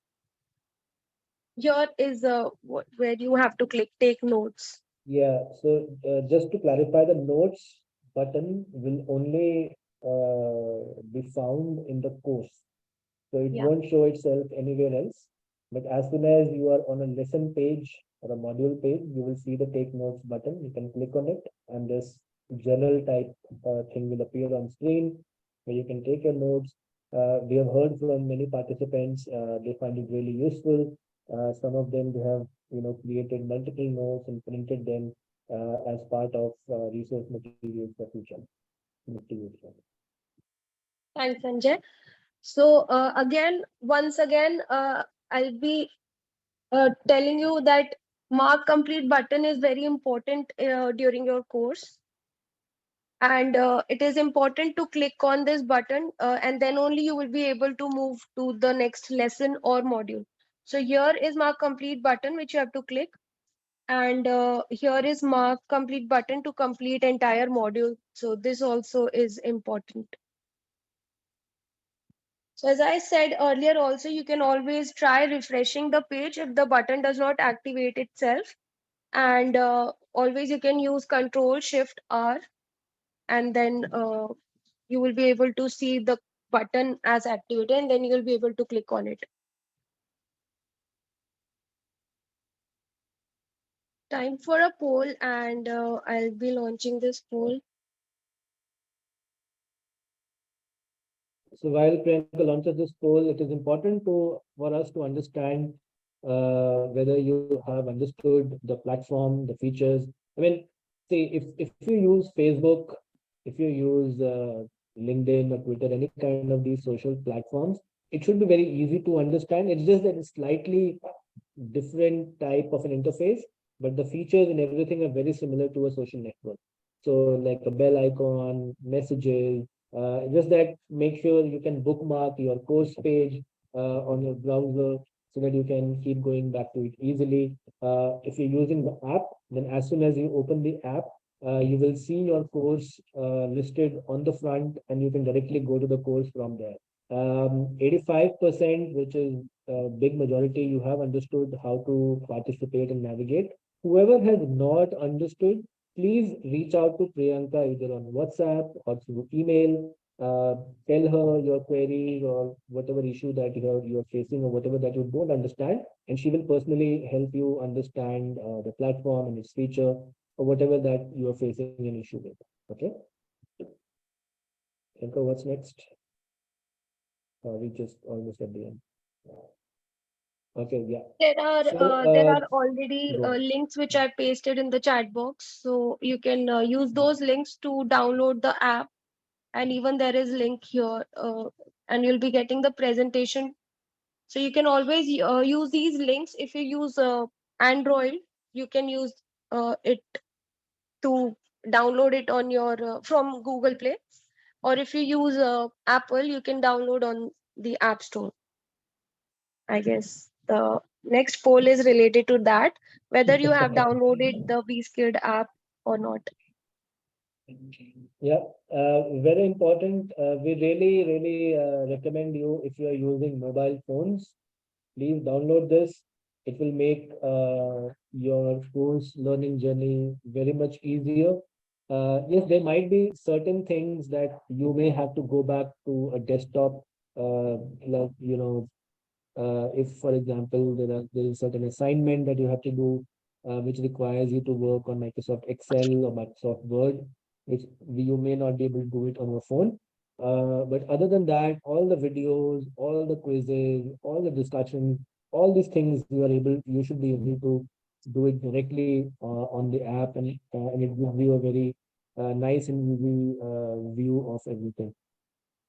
[SPEAKER 2] Here is where you have to click take notes.
[SPEAKER 1] Yeah, so just to clarify, the notes button will only be found in the course. So it won't show itself anywhere else. But as soon as you are on a lesson page or a module page, you will see the take notes button. You can click on it, and this journal type thing will appear on screen where you can take your notes. We have heard from many participants, they find it really useful. Some of them, they have created multiple notes and printed them as part of resource materials for future.
[SPEAKER 2] Thanks, Sanjay. So once again, I'll be telling you that mark complete button is very important during your course. And it is important to click on this button, and then only you will be able to move to the next lesson or module. So here is mark complete button, which you have to click. And here is mark complete button to complete entire module. So this also is important. So as I said earlier, also you can always try refreshing the page if the button does not activate itself. And always you can use Control-Shift-R, and then you will be able to see the button as activated, and then you will be able to click on it. Time for a poll, and I'll be launching this poll.
[SPEAKER 1] So while Priyanka launches this poll, it is important for us to understand whether you have understood the platform, the features. I mean, see, if you use Facebook, if you use LinkedIn or Twitter, any kind of these social platforms, it should be very easy to understand. It's just that it's slightly different type of an interface, but the features and everything are very similar to a social network. So like a bell icon, messages, just that make sure you can bookmark your course page on your browser so that you can keep going back to it easily. If you're using the app, then as soon as you open the app, you will see your course listed on the front, and you can directly go to the course from there. 85%, which is a big majority, you have understood how to participate and navigate. Whoever has not understood, please reach out to Priyanka either on WhatsApp or through email. Tell her your queries or whatever issue that you're facing or whatever that you don't understand, and she will personally help you understand the platform and its feature or whatever that you are facing an issue with. Okay. Priyanka, what's next? We just almost at the end. Okay, yeah.
[SPEAKER 2] There are already
[SPEAKER 1] go on.
[SPEAKER 2] links which I pasted in the chat box, so you can use those links to download the app. And even there is link here, and you'll be getting the presentation. So you can always use these links. If you use Android, you can use it to download it on your from Google Play, or if you use Apple, you can download on the App Store. I guess the next poll is related to that, whether you have downloaded the BeSkilled app or not.
[SPEAKER 1] Yeah, very important. We really recommend you, if you are using mobile phones, please download this. It will make your course learning journey very much easier. Yes, there might be certain things that you may have to go back to a desktop, like if, for example, there is certain assignment that you have to do, which requires you to work on Microsoft Excel or Microsoft Word, which you may not be able to do it on your phone. But other than that, all the videos, all the quizzes, all the discussions, all these things you should be able to do it directly on the app, and it gives you a very nice and easy view of everything.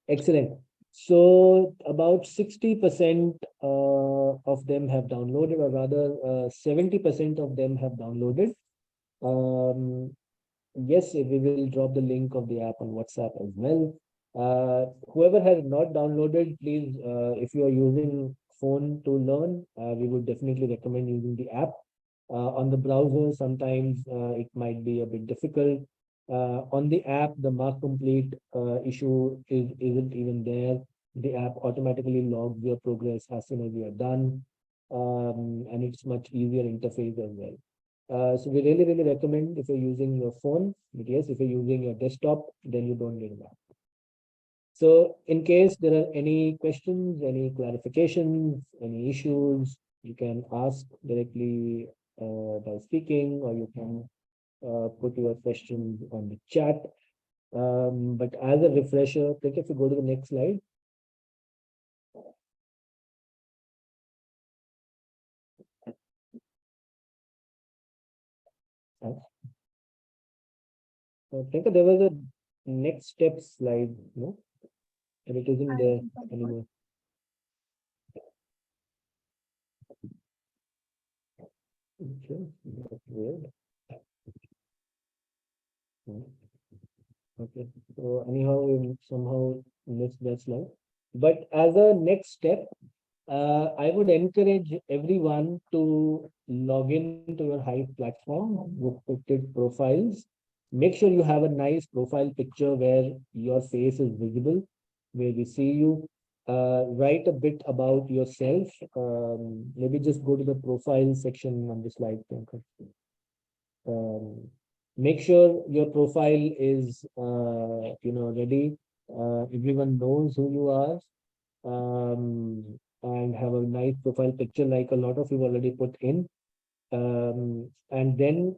[SPEAKER 1] Excellent. So about 60% of them have downloaded, or rather 70% of them have downloaded. Yes, we will drop the link of the app on WhatsApp as well. Whoever has not downloaded, please, if you are using phone to learn, we would definitely recommend using the app. On the browser, sometimes it might be a bit difficult. On the app, the mark complete issue isn't even there. The app automatically logs your progress as soon as you are done, and it's much easier interface as well. So we really, really recommend if you're using your phone, but yes, if you're using your desktop, then you don't need an app. So in case there are any questions, any clarifications, any issues, you can ask directly by speaking, or you can put your questions on the chat. But as a refresher, think if you go to the next slide. I think there was a next step slide, no? And it isn't there anymore. Okay, that's weird. Okay, so anyhow, we somehow missed that slide. But as a next step, I would encourage everyone to log into your Hive platform with picted profiles. Make sure you have a nice profile picture where your face is visible, where we see you. Write a bit about yourself. Maybe just go to the profile section on the slide. Make sure your profile is ready. Everyone knows who you are, and have a nice profile picture like a lot of you already put in. And then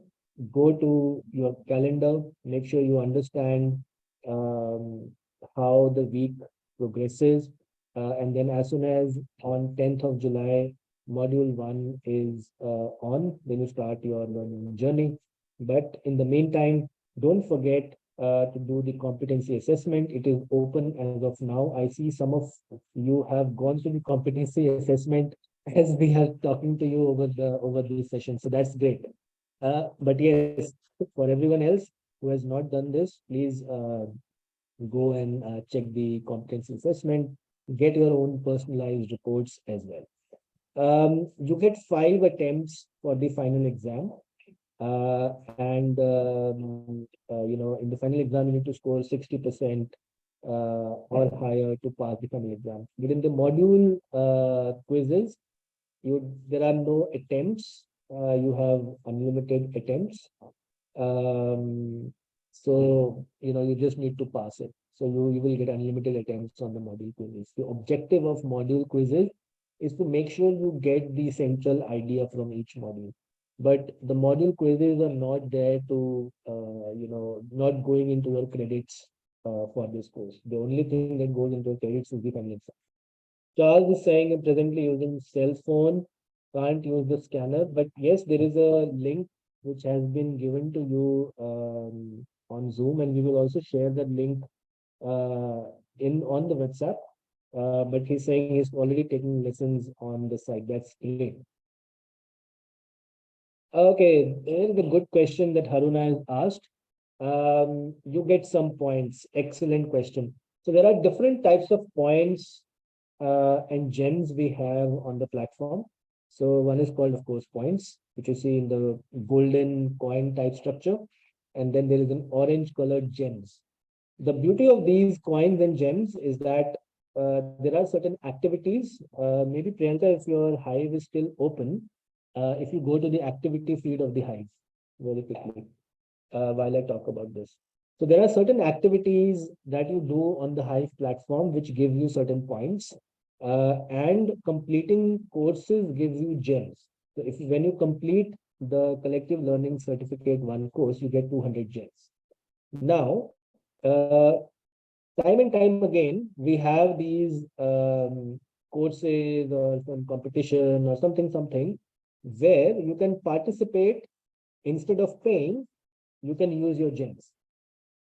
[SPEAKER 1] go to your calendar. Make sure you understand how the week progresses, and then as soon as on 10th of July module 1 is on, then you start your learning journey. But in the meantime, don't forget to do the competency assessment. It is open as of now. I see some of you have gone through the competency assessment as we are talking to you over this session. So that's great. But yes, for everyone else who has not done this, please go and check the competency assessment. Get your own personalized reports as well. You get 5 attempts for the final exam. In the final exam, you need to score 60% or higher to pass the final exam. Within the module quizzes, there are no attempts. You have unlimited attempts. So you just need to pass it. So you will get unlimited attempts on the module quizzes. The objective of module quizzes is to make sure you get the central idea from each module. But the module quizzes are not there to, not going into your credits for this course. The only thing that goes into your credits is the final exam. Charles is saying I'm presently using cell phone, can't use the scanner. But yes, there is a link which has been given to you on Zoom, and we will also share that link on the WhatsApp. But he's saying he's already taking lessons on the site. That's great. Okay, there is a good question that Haruna has asked. You get some points. Excellent question. So there are different types of points and gems we have on the platform. So one is called, of course, points, which you see in the golden coin type structure. And then there is an orange colored gems. The beauty of these coins and gems is that there are certain activities. Maybe Priyanka, if your Hive is still open, if you go to the activity feed of the Hive very quickly while I talk about this. So there are certain activities that you do on the Hive platform which give you certain points, and completing courses gives you gems. So when you complete the collective learning certificate one course, you get 200 gems. Now, time and time again, we have these courses or some competition or something, where you can participate instead of paying, you can use your gems.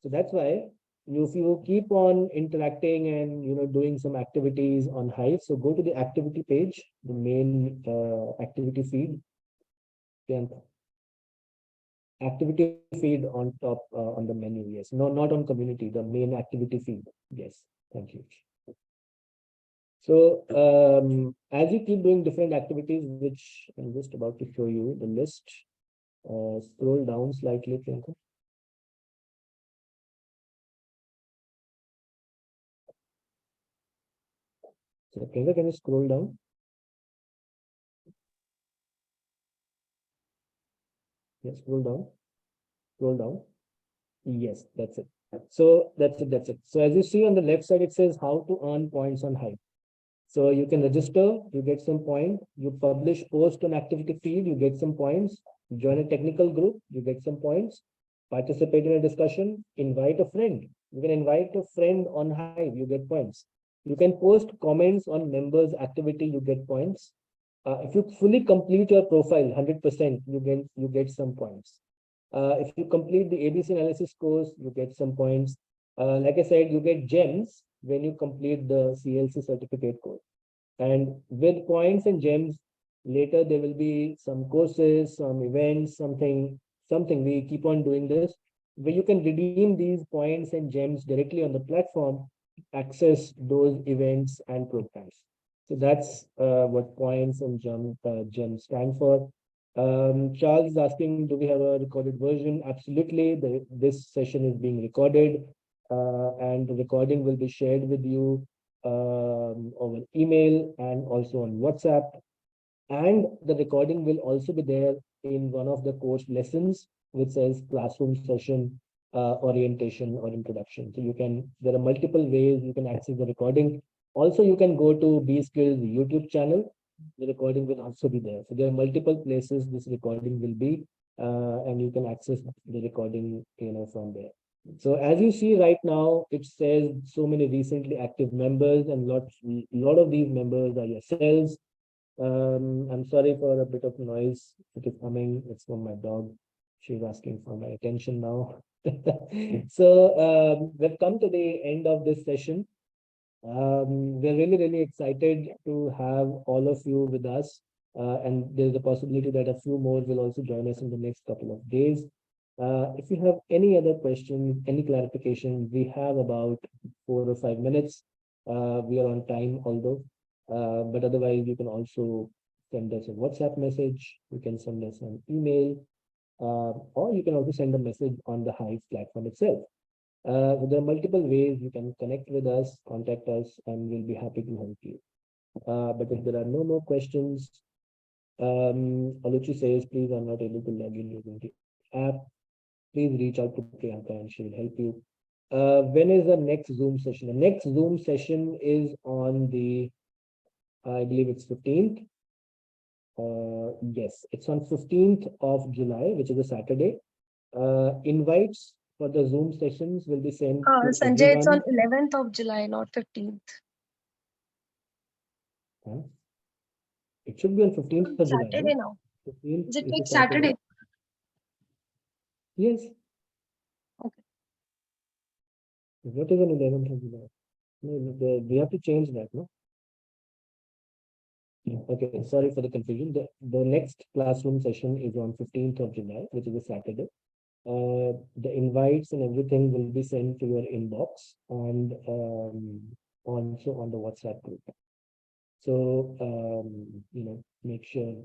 [SPEAKER 1] So that's why if you keep on interacting and doing some activities on Hive, so go to the activity page, the main activity feed, and activity feed on top on the menu. Yes, no, not on community, the main activity feed. Yes, thank you. So as you keep doing different activities, which I'm just about to show you the list, scroll down slightly, Priyanka. So Priyanka, can you scroll down? Yes, scroll down. Scroll down. Yes, that's it. So that's it. So as you see on the left side, it says how to earn points on Hive. So you can register, you get some point, you publish post on activity feed, you get some points, join a technical group, you get some points, participate in a discussion, invite a friend. You can invite a friend on Hive, you get points. You can post comments on members' activity, you get points. If you fully complete your profile 100%, you get some points. If you complete the ABC analysis course, you get some points. Like I said, you get gems when you complete the CLC certificate course. And with points and gems, later there will be some courses, some events, something. We keep on doing this, where you can redeem these points and gems directly on the platform, access those events and programs. So that's what points and gems stand for. Charles is asking, do we have a recorded version? Absolutely. This session is being recorded, and the recording will be shared with you over email and also on WhatsApp. And the recording will also be there in one of the course lessons, which says classroom session orientation or introduction. So there are multiple ways you can access the recording. Also, you can go to B-Skills YouTube channel. The recording will also be there. So there are multiple places this recording will be, and you can access the recording, from there. So as you see right now, it says so many recently active members, and lot of these members are yourselves. I'm sorry for a bit of noise. It is coming. It's from my dog. She's asking for my attention now. So we've come to the end of this session. We're really excited to have all of you with us. And there's a possibility that a few more will also join us in the next couple of days. If you have any other questions, any clarification, we have about 4 or 5 minutes. We are on time, although. But otherwise, you can also send us a WhatsApp message. You can send us an email, or you can also send a message on the Hive platform itself. There are multiple ways you can connect with us, contact us, and we'll be happy to help you. But if there are no more questions, Aluchi says, please, I'm not able to log in using the app. Please reach out to Priyanka and she will help you. When is the next Zoom session? The next Zoom session is on the, I believe it's 15th. Yes, it's on 15th of July, which is a Saturday. Invites for the Zoom sessions will be sent to
[SPEAKER 2] Sanjay, it's on
[SPEAKER 1] everyone.
[SPEAKER 2] 11th of July, not 15th.
[SPEAKER 1] Huh? It should be on 15th of July.
[SPEAKER 2] Saturday
[SPEAKER 1] No?
[SPEAKER 2] now.
[SPEAKER 1] 15th
[SPEAKER 2] Is it
[SPEAKER 1] is a
[SPEAKER 2] next Saturday?
[SPEAKER 1] Yes.
[SPEAKER 2] Okay.
[SPEAKER 1] What is on 11th of July? No, we have to change that, no? Okay, sorry for the confusion. The next classroom session is on 15th of July, which is a Saturday. The invites and everything will be sent to your inbox and also on the WhatsApp group. So, make sure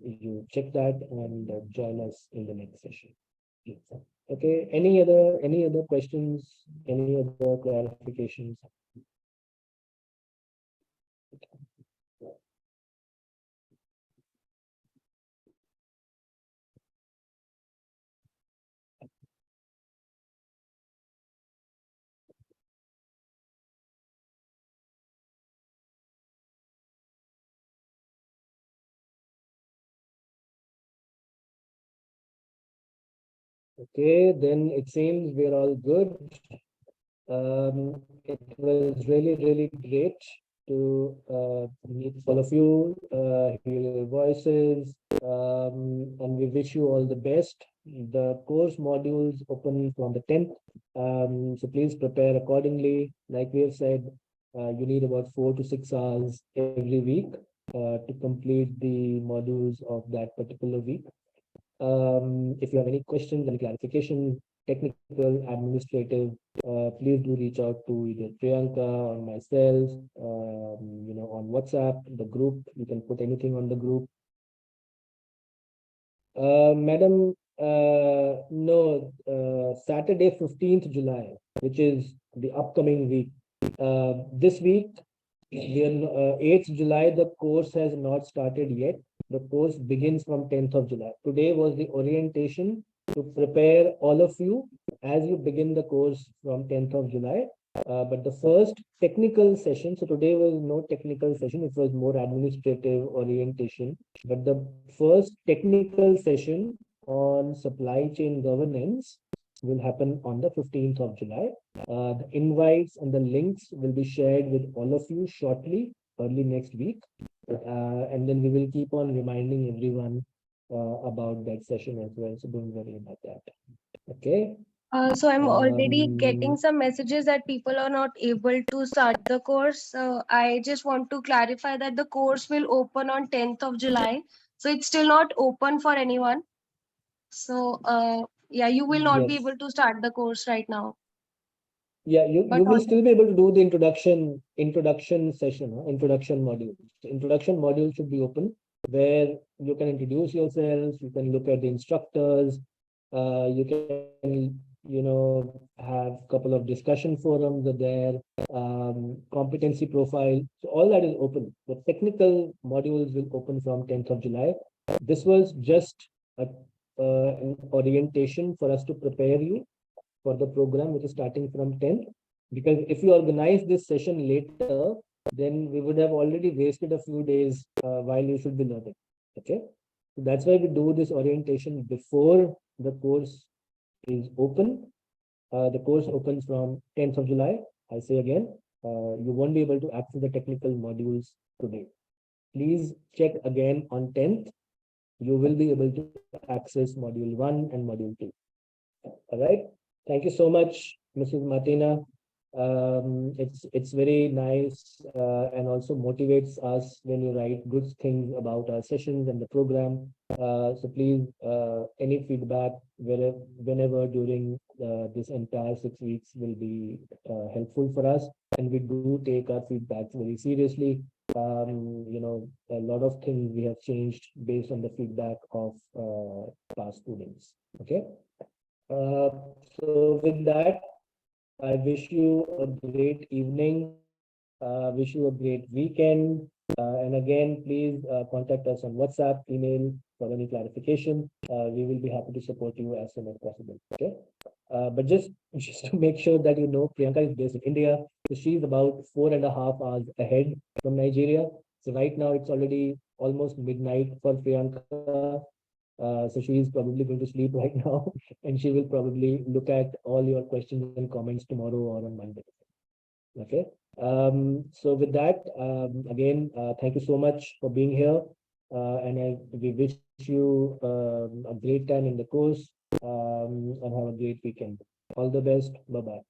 [SPEAKER 1] you check that and join us in the next session. Okay, any other questions, any other clarifications? Okay, then it seems we're all good. It was really, really great to meet all of you, hear your voices, and we wish you all the best. The course modules open from the 10th, so please prepare accordingly. Like we have said, you need about 4 to 6 hours every week to complete the modules of that particular week. If you have any questions, any clarification, technical, administrative, please do reach out to either Priyanka or myself, on WhatsApp, the group. You can put anything on the group. Madam, no, Saturday, 15th July, which is the upcoming week. This week, 8th July, the course has not started yet. The course begins from 10th of July. Today was the orientation to prepare all of you as you begin the course from 10th of July. But the first technical session, so today was no technical session, it was more administrative orientation. But the first technical session on supply chain governance will happen on the 15th of July. The invites and the links will be shared with all of you shortly, early next week. And then we will keep on reminding everyone about that session as well. So don't worry about that. Okay.
[SPEAKER 2] So I'm already getting some messages that people are not able to start the course. So I just want to clarify that the course will open on 10th of July. So it's still not open for anyone. So yeah, you will not be
[SPEAKER 1] Yes.
[SPEAKER 2] able to start the course right now.
[SPEAKER 1] Yeah, you
[SPEAKER 2] But
[SPEAKER 1] will
[SPEAKER 2] on
[SPEAKER 1] still be able to do the introduction session, introduction module. So introduction module should be open where you can introduce yourselves, you can look at the instructors, you can, have a couple of discussion forums are there, competency profile. So all that is open. The technical modules will open from 10th of July. This was just an orientation for us to prepare you for the program, which is starting from 10th. Because if you organize this session later, then we would have already wasted a few days while you should be learning. Okay. So that's why we do this orientation before the course is open. The course opens from 10th of July. I say again, you won't be able to access the technical modules today. Please check again on 10th. You will be able to access module 1 and module 2. All right. Thank you so much, Mrs. Martina. It's very nice and also motivates us when you write good things about our sessions and the program. So please, any feedback whenever during this entire 6 weeks will be helpful for us, and we do take our feedbacks very seriously. A lot of things we have changed based on the feedback of past students. Okay. So with that, I wish you a great evening. Wish you a great weekend. And again, please contact us on WhatsApp, email for any clarification. We will be happy to support you as soon as possible. Okay. But just to make sure that you know, Priyanka is based in India. So she's about 4.5 hours ahead from Nigeria. So right now it's already almost midnight for Priyanka. So she is probably going to sleep right now, and she will probably look at all your questions and comments tomorrow or on Monday. Okay. So with that, again, thank you so much for being here, and we wish you a great time in the course, and have a great weekend. All the best. Bye bye.